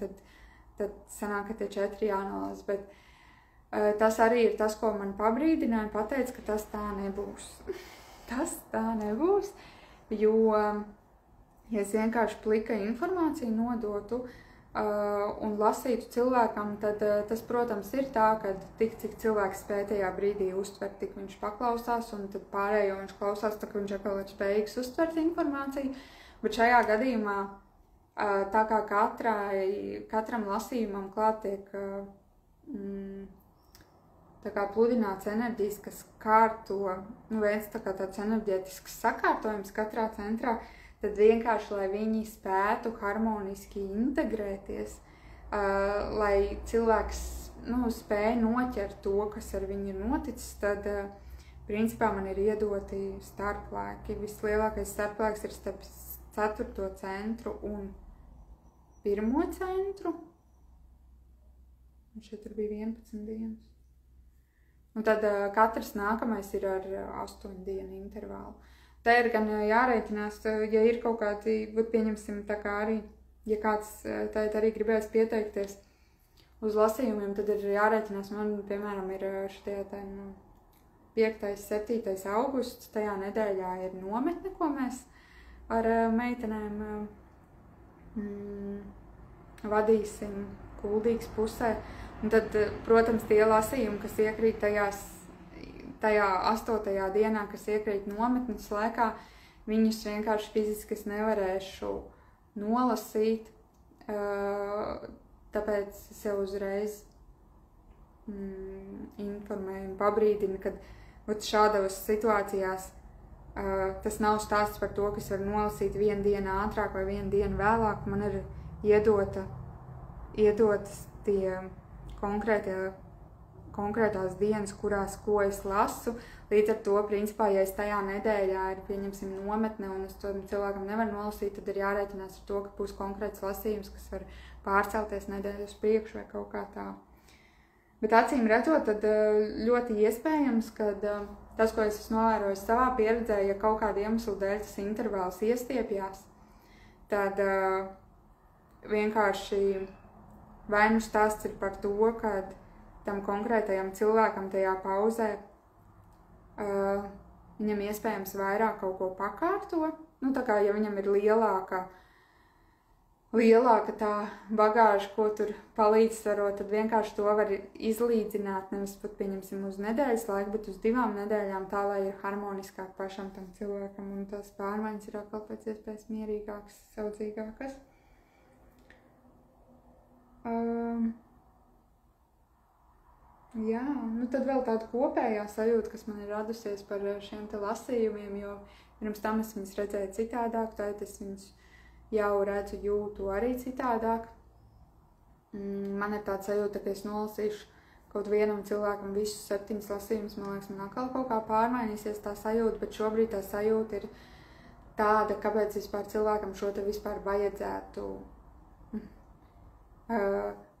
tad sanāk, ka tie 4 jānolasa. Bet tas arī ir tas, ko man pabrīdināja, pateica, ka tas tā nebūs. Tas tā nebūs, jo, ja es vienkārši plika informāciju nodotu, un lasītu cilvēkam, tad tas, protams, ir tā, ka tik, cik cilvēks spēj tajā brīdī uztvert, tik viņš paklausās, un tad pārējo viņš klausās, tā ka viņš atkal ir spējīgs uztvert informāciju. Bet šajā gadījumā, tā kā katram lasījumam klāt tiek tā kā pludināts enerģijas, kas kārto, viens tā kā tāds enerģētisks sakārtojums katrā centrā, tad vienkārši, lai viņi spētu harmoniski integrēties, lai cilvēks spēja noķert to, kas ar viņu ir noticis, tad principā man ir iedoti starplaiki. Vislielākais starplaiks ir starp 4. centru un 1. centru. Un šeit tur bija 11 dienas. Un tad katrs nākamais ir ar 8 dienu intervālu. Tā ir gan jārēķinās, ja ir kaut kādi, pieņemsim, tā kā arī, ja kāds tā arī gribēs pieteikties uz lasījumiem, tad ir jārēķinās. Man, piemēram, ir šitie 5. 7. augusts, tajā nedēļā ir nometne, ko mēs ar meitenēm vadīsim Kuldīgas pusē. Un tad, protams, tie lasījumi, kas iekrīt tajā 8. dienā, kas iekrīt nometnes laikā, viņus vienkārši fiziski es nevarēšu nolasīt, tāpēc es jau uzreiz informēju un pabrīdinu, ka šādās situācijās tas nav stāsts par to, ka es varu nolasīt 1 dienu ātrāk vai 1 dienu vēlāk. Man ir iedotas tie konkrētās dienas, kurās ko es lasu. Līdz ar to, principā, ja es tajā nedēļā ir, pieņemsim, nometne un es to cilvēkam nevaru nolasīt, tad ir jārēķinās ar to, ka būs konkrēts lasījums, kas var pārcelties nedēļu uz priekšu vai kaut kā tā. Bet acīm redzot, tad ļoti iespējams, ka tas, ko es esmu novērojis savā pieredzē, ja kaut kāda iemesla dēļ tas intervāls iestiepjās, tad vienkārši vai nu stāsts ir par to, ka tam konkrētajam cilvēkam tajā pauzē viņam iespējams vairāk kaut ko pakārto, nu tā kā ja viņam ir lielāka tā bagāža, ko tur palīdzsvarot, tad vienkārši to var izlīdzināt, nevis pat pieņemsim uz nedēļas laiku, bet uz 2 nedēļām, tā lai ir harmoniskāk pašam tam cilvēkam, un tās pārmaiņas ir atkal pēc iespējas mierīgākas, saudzīgākas. Jā, nu tad vēl tāda kopējā sajūta, kas man ir radusies par šiem te lasījumiem, jo pirms tam es viņus redzēju citādāk, tad es viņus jau redzu, jūtu arī citādāk. Man ir tāds sajūta, ka es nolasīšu kaut vienam cilvēkam visus 7 lasījumus, man liekas, man atkal kaut kā pārmainīsies tā sajūta, bet šobrīd tā sajūta ir tāda, kāpēc vispār cilvēkam šo te vispār vajadzētu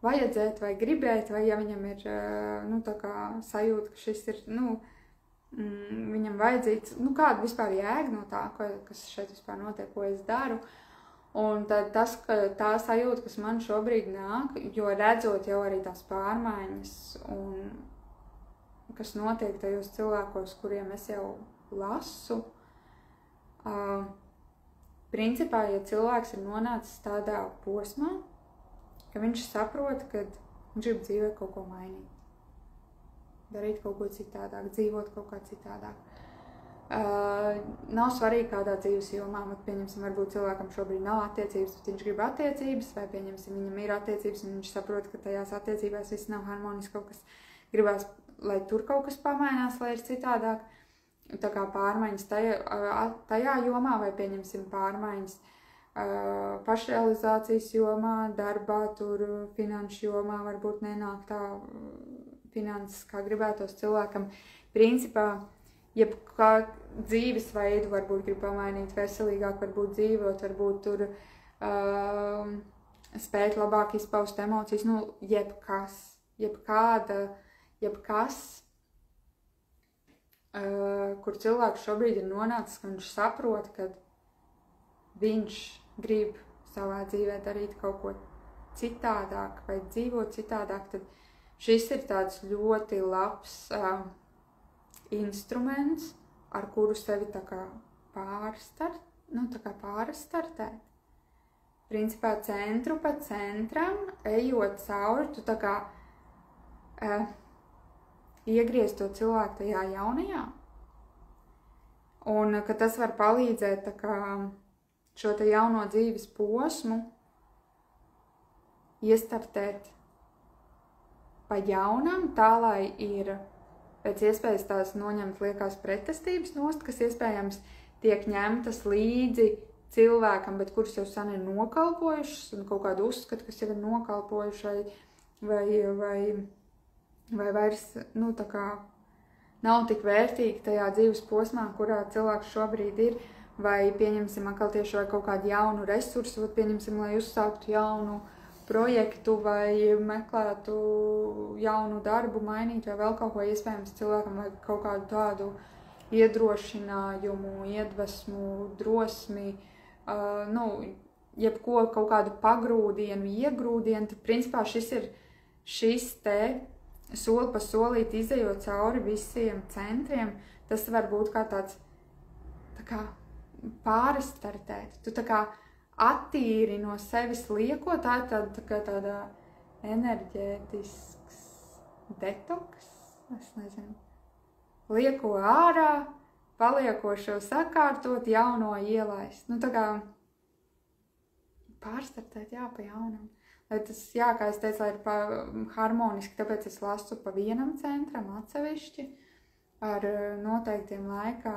vajadzēt vai gribēt, vai ja viņam ir, nu, tā kā sajūta, ka šis ir, nu, viņam vajadzīgs, nu, kāda vispār jēga no tā, kas šeit vispār notiek, ko es daru. Un tad tas, ka tā sajūta, kas man šobrīd nāk, jo redzot jau arī tās pārmaiņas, un kas notiek tajos cilvēkos, kuriem es jau lasu, principā, ja cilvēks ir nonācis tādā posmā, ka viņš saprot, ka viņš grib dzīvē kaut ko mainīt, darīt kaut ko citādāk, dzīvot kaut kā citādāk. Nav svarīgi kādā dzīves jomā, bet pieņemsim, varbūt cilvēkam šobrīd nav attiecības, bet viņš grib attiecības, vai pieņemsim, viņam ir attiecības, un viņš saprot, ka tajās attiecībās viss nav harmoniski, kaut kas gribās, lai tur kaut kas pamainās, lai ir citādāk. Tā kā pārmaiņas tajā jomā, vai pieņemsim pārmaiņas pašrealizācijas jomā, darbā, tur finanšu jomā, varbūt nenāk tā finanses, kā gribētos cilvēkam. Principā, jebkā dzīvesveidu varbūt grib pamainīt, veselīgāk varbūt dzīvot, varbūt tur spēt labāk izpaust emocijas, nu, jebkas, kur cilvēks šobrīd ir nonācis, ka viņš saprot, ka viņš grib savā dzīvē darīt kaut ko citādāk vai dzīvot citādāk, tad šis ir tāds ļoti labs instruments, ar kuru sevi tā kā pārstartēt. Principā centru pa centram, ejot cauri, tu tā kā iegriez to cilvēku tajā jaunajā. Un ka tas var palīdzēt tā kā šo te jauno dzīves posmu iestartēt pa jaunam, tā lai ir pēc iespējas tās noņemt liekās pretestības nost, kas iespējams tiek ņemtas līdzi cilvēkam, bet kuras jau sen ir nokalpojušas, un kaut kādu uzskatu, kas jau ir nokalpojuši, vai vairs, nu, tā kā nav tik vērtīgi tajā dzīves posmā, kurā cilvēks šobrīd ir, vai pieņemsim atkal tieši vai kaut kādu jaunu resursu, vai pieņemsim, lai uzsāktu jaunu projektu vai meklētu jaunu darbu, mainīt vai vēl kaut ko iespējams cilvēkam vai kaut kādu tādu iedrošinājumu, iedvesmu, drosmi, nu, jebko kaut kādu pagrūdienu, iegrūdienu, tad principā šis te soli pa solīt izejot cauri visiem centriem, tas var būt kā tāds, tā kā pārstartēt. Tu tā kā attīri no sevis lieko, tā ir tāda enerģētisks detoks, es nezinu. Lieko ārā, paliekošo sakārtot, jauno ielaist. Nu, tā kā pārstartēt, jā, pa jaunam. Lai tas, jā, kā es teicu, lai ir harmoniski, tāpēc es lasu pa vienam centram atsevišķi ar noteiktiem laikā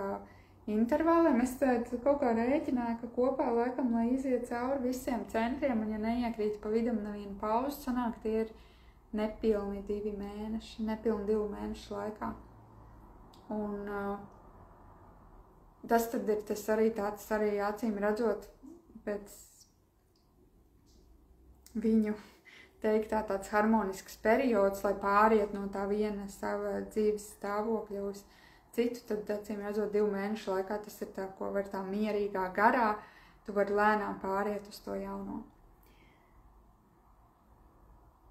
intervāliem. Es kaut kā rēķināju, ka kopā laikam, lai iziet cauri visiem centriem, un ja neiekrīt pa vidam nevienu pauzi, sanāk tie ir nepilni 2 mēneši, nepilni 2 mēnešu laikā. Un tas tad ir tas arī tāds arī acīm redzot pēc viņu teiktā tāds harmonisks periods, lai pāriet no tā viena sava dzīves stāvokļa uz citu, tad, acīm redzot, 2 mēnešu laikā tas ir tā, ko var tā mierīgā garā, tu vari lēnām pāriet uz to jauno.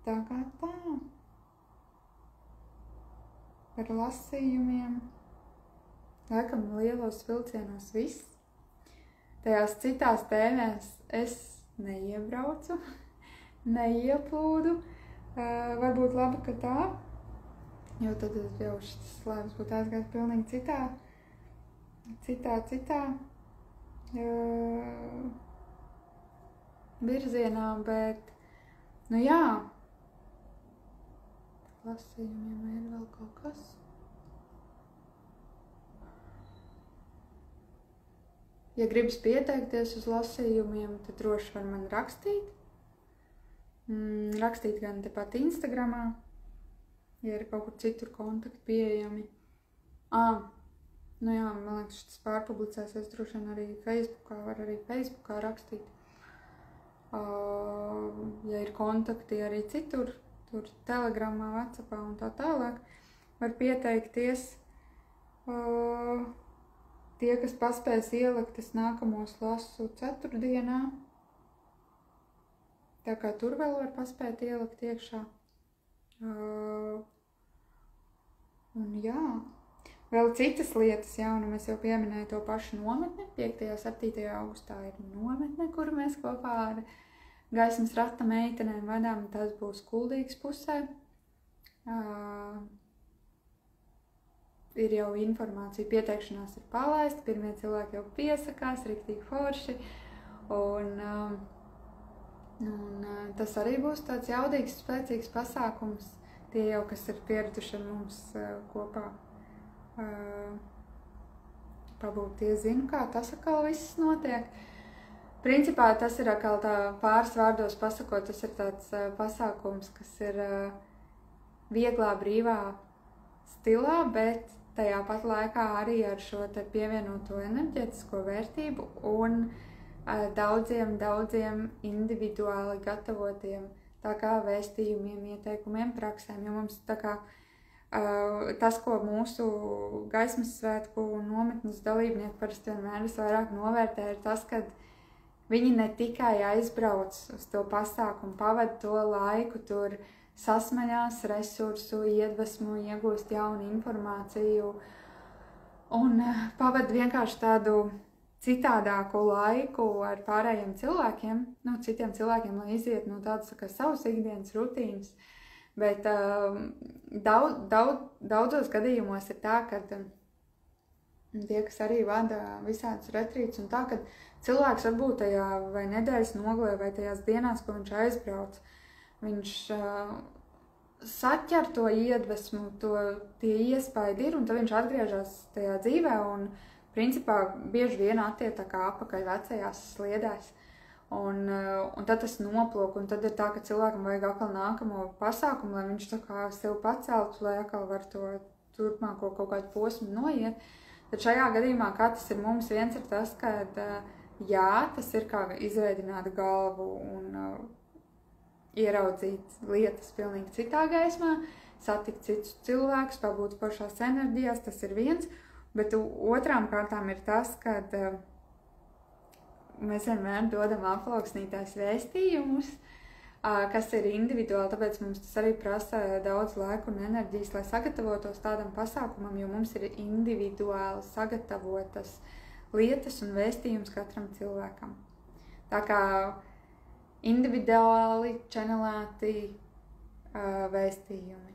Tā kā tā. Par lasījumiem. Laikam lielos vilcienos viss. Tajās citās tēmēs es neiebraucu, neieplūdu. Varbūt labi, ka tā, jo tad jau šis laivas būtu aizgājis pilnīgi citā virzienā, bet, nu jā, lasījumiem ir vēl kaut kas. Ja gribas pieteikties uz lasījumiem, tad droši var man rakstīt. Rakstīt gan tepat Instagramā, ja ir kaut kur citur kontakti pieejami. Nu jā, man liekas, tas pārpublicēsies droši vien arī Facebookā, var arī Facebookā rakstīt. Ja ir kontakti arī citur, tur Telegramā, WhatsAppā un tā tālāk, var pieteikties. Tie, kas paspēs ielikt, es nākamos lasu ceturtdienā. Tā kā tur vēl var paspēt ielikt iekšā. Un jā, vēl citas lietas jaunumi, es jau pieminēju to pašu nometni. 5. un 7. augustā ir nometne, kuru mēs kopā ar Gaismas rata meitenēm vadām. Tas būs Kuldīgas pusē. Ir jau informācija, pieteikšanās ir palaista, pirmie cilvēki jau piesakās, riktīgi forši. Un tas arī būs tāds jaudīgs, spēcīgs pasākums. Tie jau, kas ir pieraduši ar mums kopā pabūt, tie zina, kā tas atkal viss notiek. Principā tas ir atkal tā pāris vārdos pasakot, tas ir tāds pasākums, kas ir vieglā, brīvā stilā, bet tajā pat laikā arī ar šo te pievienoto enerģētisko vērtību un daudziem individuāli gatavotiem tā kā vēstījumiem, ieteikumiem, praksēm, jo mums tā kā tas, ko mūsu gaismas svētku nometnes dalībnieki parasti vienmēr visvairāk novērtē, ir tas, ka viņi ne tikai aizbrauc uz to pasākumu, pavada to laiku tur, sasmaļās resursu, iedvesmu, iegūst jaunu informāciju un pavada vienkārši tādu citādāku laiku ar pārējiem cilvēkiem, citiem cilvēkiem, lai iziet no tādas kā savas ikdienas rutīnas. Bet daudzos gadījumos ir tā, ka tie, kas arī vada visādus retrītus un tā, ka cilvēks varbūt tajā vai nedēļas nogalē vai tajās dienās, ko viņš aizbrauc, viņš saķer to iedvesmu, tie iespaidi ir, un tad viņš atgriežas tajā dzīvē un principā bieži vien attiek tā kā apakaļ vecajās sliedēs. Un tad tas noplūk, un tad ir tā, ka cilvēkam vajag atkal nākamo pasākumu, lai viņš tā kā sev paceltu, lai atkal var to turpmāko kaut kādu posmu noiet. Tad šajā gadījumā, kā tas ir mums, viens ir tas, ka jā, tas ir kā izveidināt galvu un ieraudzīt lietas pilnīgi citā gaismā, satikt citus cilvēkus, pabūt foršās enerģijās, tas ir viens. Bet otrām kārtām ir tas, ka mēs vienmēr dodam aplauksnītās vēstījumus, kas ir individuāli, tāpēc mums tas arī prasa daudz laika un enerģijas, lai sagatavotos tādam pasākumam, jo mums ir individuāli sagatavotas lietas un vēstījums katram cilvēkam. Tā kā individuāli čenelēti vēstījumi.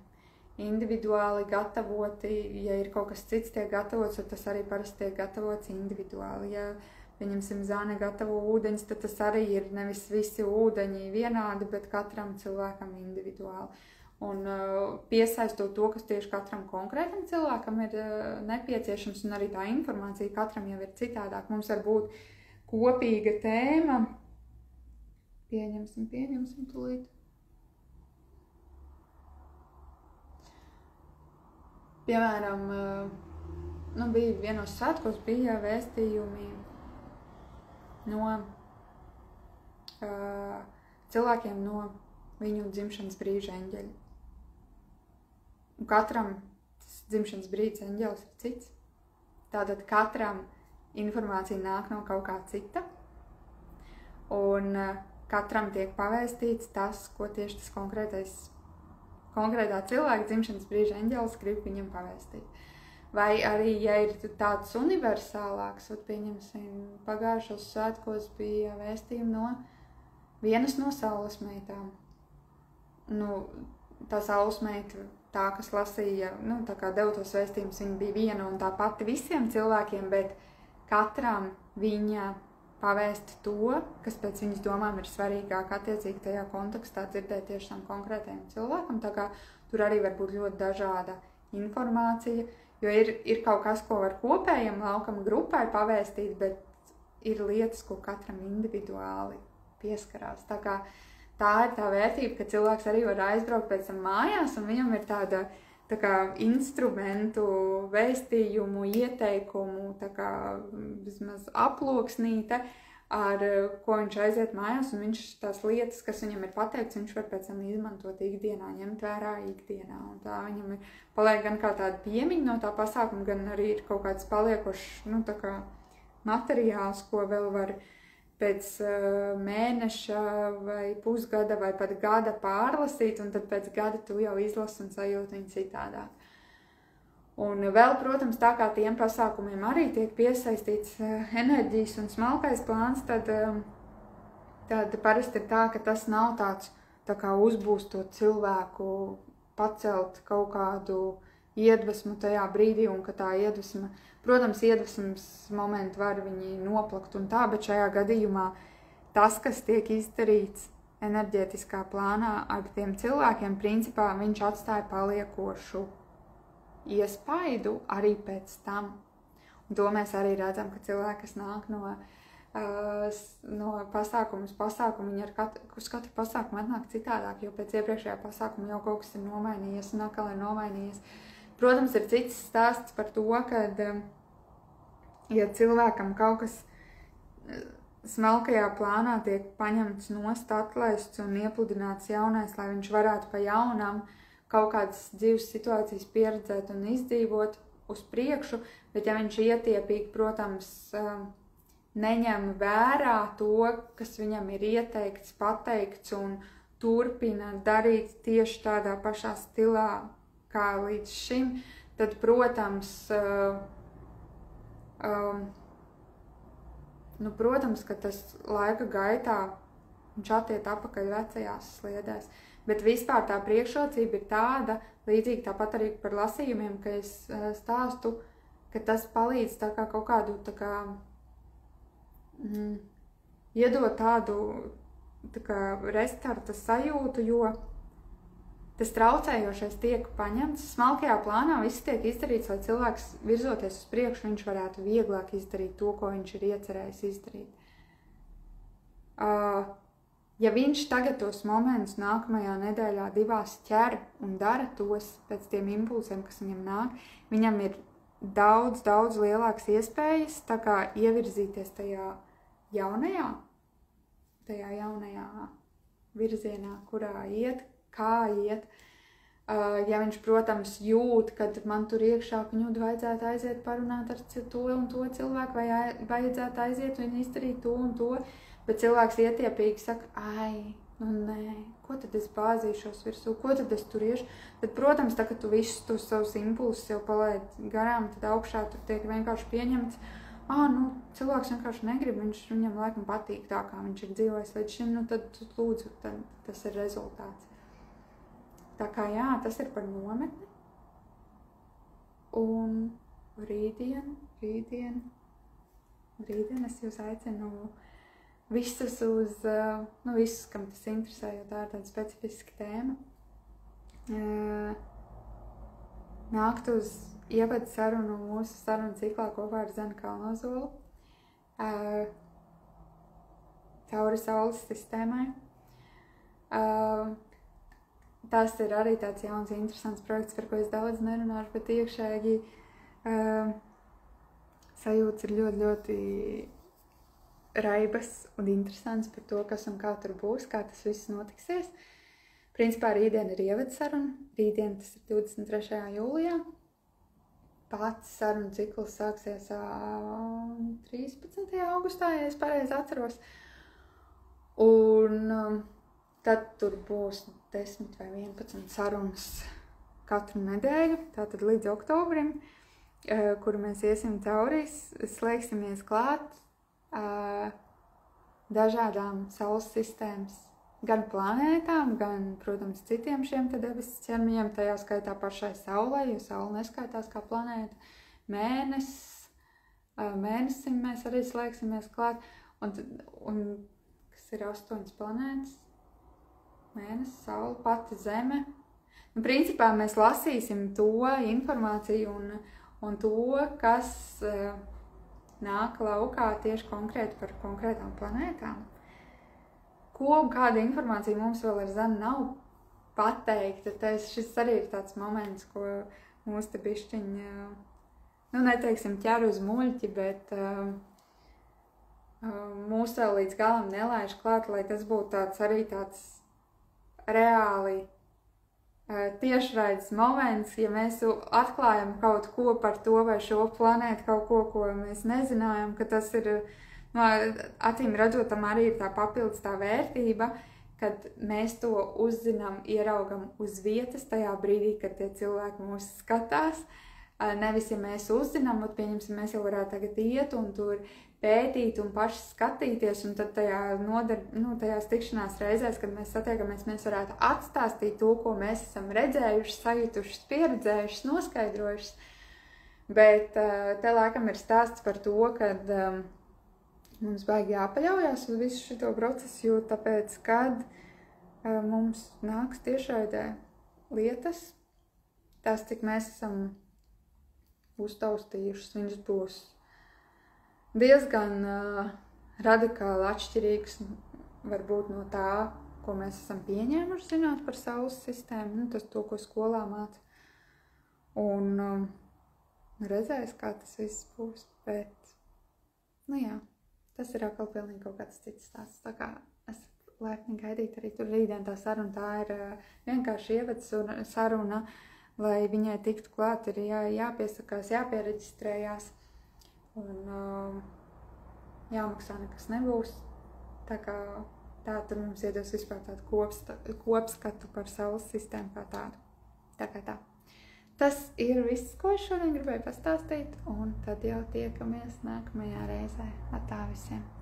Individuāli gatavoti, ja ir kaut kas cits tiek gatavots, tad tas arī parasti tiek gatavots individuāli. Ja, pieņemsim, Zāne gatavo ūdeņus, tad tas arī ir nevis visi ūdeņi vienādi, bet katram cilvēkam individuāli. Un piesaistot to, kas tieši katram konkrētam cilvēkam ir nepieciešams, un arī tā informācija katram jau ir citādāk. Mums var būt kopīga tēma. Pieņemsim tūlīt. Piemēram, bija vienos svētkos bija vēstījumi no cilvēkiem no viņu dzimšanas brīža eņģeļa. Un katram tas dzimšanas brīdis eņģelis ir cits. Tātad katram informācija nāk no kaut kā cita, un katram tiek pavēstīts tas, ko tieši tas konkrētā cilvēka dzimšanas brīža eņģelis grib viņam pavēstīt. Vai arī, ja ir tāds universālāks, pieņemsim, pagājušos svētkos bija vēstījumi no vienas no saules meitām. Tā saules meita, tā, kas lasīja, tā kā deva tos vēstījumus, viņa bija viena un tā pati visiem cilvēkiem, bet katram viņa pavēst to, kas pēc viņas domām ir svarīgāk attiecīgi tajā kontekstā dzirdēt tieši tam konkrētajam cilvēkam, tā kā tur arī var būt ļoti dažāda informācija, jo ir kaut kas, ko var kopējam laukam grupai pavēstīt, bet ir lietas, ko katram individuāli pieskarās. Tā kā tā ir tā vērtība, ka cilvēks arī var aizbraukt pēc tam mājās, un viņam ir tāda tā kā instrumentu, vēstījumu, ieteikumu, tā kā vismaz aploksnīte, ar ko viņš aiziet mājās, un viņš tās lietas, kas viņam ir pateikts, viņš var pēc tam izmantot ikdienā, ņemt vērā ikdienā, un tā viņam paliek gan kā tāda piemiņa no tā pasākuma, gan arī ir kaut kāds paliekošs, tā kā materiāls, ko vēl var pēc mēneša vai pusgada vai pat gada pārlasīt, un tad pēc gada tu jau izlasi un sajūti viņu citādāk. Un vēl, protams, tā kā tiem pasākumiem arī tiek piesaistīts enerģijas un smalkais plāns, tad parasti ir tā, ka tas nav tāds tā kā uzbūstot cilvēku, pacelt kaut kādu iedvesmu tajā brīdī, un ka tā iedvesma, protams, iedvesmas momenti var viņi noplakt un tā, bet šajā gadījumā tas, kas tiek izdarīts enerģētiskā plānā ar tiem cilvēkiem, principā viņš atstāja paliekošu iespaidu arī pēc tam. Un to mēs arī redzam, ka cilvēki, kas nāk no pasākumu uz pasākumu, viņi uz katru pasākumu atnāk citādāk, jo pēc iepriekšējā pasākuma jau kaut kas ir nomainījies un atkal ir nomainījies. Protams, ir cits stāsts par to, kad, ja cilvēkam kaut kas smalkajā plānā tiek paņemts nost, atlaists un iepludināts jaunais, lai viņš varētu pa jaunam kaut kādas dzīves situācijas pieredzēt un izdzīvot uz priekšu, bet ja viņš ietiepīgi, protams, neņem vērā to, kas viņam ir ieteikts, pateikts un turpina darīt tieši tādā pašā stilā, kā līdz šim, tad, protams, protams, ka tas laika gaitā viņš attiet apakaļ vecajās sliedēs. Bet vispār tā priekšrocība ir tāda, līdzīgi tāpat arī par lasījumiem, ka es stāstu, ka tas palīdz tā kā kaut kādu tā kā iedot tādu tā kā restarta sajūtu, jo tas traucējošais tiek paņemts. Smalkajā plānā viss tiek izdarīts, lai cilvēks virzoties uz priekšu, viņš varētu vieglāk izdarīt to, ko viņš ir iecerējis izdarīt. Ja viņš tagad tos momentus nākamajā nedēļā divās ķer un dara tos pēc tiem impulsiem, kas viņam nāk, viņam ir daudz, daudz lielākas iespējas tā kā ievirzīties tajā jaunajā virzienā, kurā iet, kā iet. Ja viņš, protams, jūt, kad man tur iekšā kņudu vajadzētu aiziet parunāt ar to un to cilvēku, vai vajadzētu aiziet un izdarīt to un to, bet cilvēks ietiepīgi saka, nē, ko tad es bāzīšos virsū, ko tad es tur iešu? Tad, protams, tā, ka tu visus tos savus impulsus jau palaid garām, tad augšā tur tiek vienkārši pieņemts, cilvēks vienkārši negrib, viņam laikam patīk tā, kā viņš ir dzīvojis līdz šim, tad lūdzu, tad tas ir rezultāts. Tā kā jā, tas ir par nometni. Un rītdien es jūs aicinu visus, kam tas interesē, jo tā ir tāda specifiska tēma, nākt uz ievadu sarunu mūsu sarunu ciklā kopā ar Zenu Kalnozolu cauri saules sistēmai. Tas ir arī tāds jauns, interesants projekts, par ko es daudz nerunāšu, bet iekšēji sajūtas ir ļoti, ļoti raibas un interesants par to, kas un kā tur būs, kā tas viss notiksies. Principā rītdien ir ievadu saruna, rītdien tas ir 23. jūlijā. pats sarunu cikls sāksies 13. augustā, ja es pareizi atceros. Un tad tur būs 10 vai 11 sarunas katru nedēļu, tātad līdz oktobrim, kuru mēs iesim cauri, slēgsimies klāt dažādām Saules sistēmas, gan planētām, gan, protams, citiem šiem te debesis ķermeņiem, tajā skaitā pašai Saulei, jo Saule neskaitās kā planēta, mēnesim mēs arī slēgsimies klāt, un kas ir 8 planētas, mēnesis, Saule, pati Zeme. Un, principā mēs lasīsim to informāciju un to, kas nāk laukā tieši konkrēti par konkrētām planētām. Ko un kāda informācija mums vēl ar Zanu nav pateikta. Šis arī ir tāds moments, ko mūs te bišķiņi, neteiksim ķer uz muļķi, bet mūs vēl līdz galam nelaiž klāt, lai tas būtu tāds reāli tiešraides moments, ja mēs atklājam kaut ko par to vai šo planētu, kaut ko mēs nezinājām, ka tas ir, acīm redzot, tam arī ir tā papildus tā vērtība, kad mēs to uzzinām, ieraugam uz vietas tajā brīdī, kad tie cilvēki mūs skatās. Nevis, ja mēs uzzinām, pieņemsim, mēs jau varētu tagad iet un tur pētīt un paši skatīties, un tad tajās tikšanās reizēs, kad mēs satiekamies, mēs varētu atstāstīt to, ko mēs esam redzējuši, sajutuši, pieredzējuši, noskaidrojuši. Bet te laikam ir stāsts par to, kad mums baigi jāpaļaujās uz visu šito procesu, jo tāpēc, kad mums nāks tiešraidē lietas, tās, cik mēs esam uztaustījušas, viņas būs diezgan radikāli atšķirīgs varbūt no tā, ko mēs esam pieņēmuši zināt par Saules sistēmu, tas to, ko skolā māca. Un redzēs, kā tas viss būs, bet, jā, tas ir atkal pilnīgi kaut kāds cits stāsts. Tā kā esat laipni gaidīt arī tur rītdien tā saruna, tā ir vienkārši ievads saruna, lai viņai tiktu klāt, ir jāpiesakās, jāpiereģistrējās. Un jāmaksā nekas nebūs. Tā kā tur mums iedos vispār tādu kopskatu par Saules sistēmu kā tādu. Tā kā tā. Tas ir viss, ko es šodien gribēju pastāstīt, un tad jau tiekamies nākamajā reizē. Atā visiem!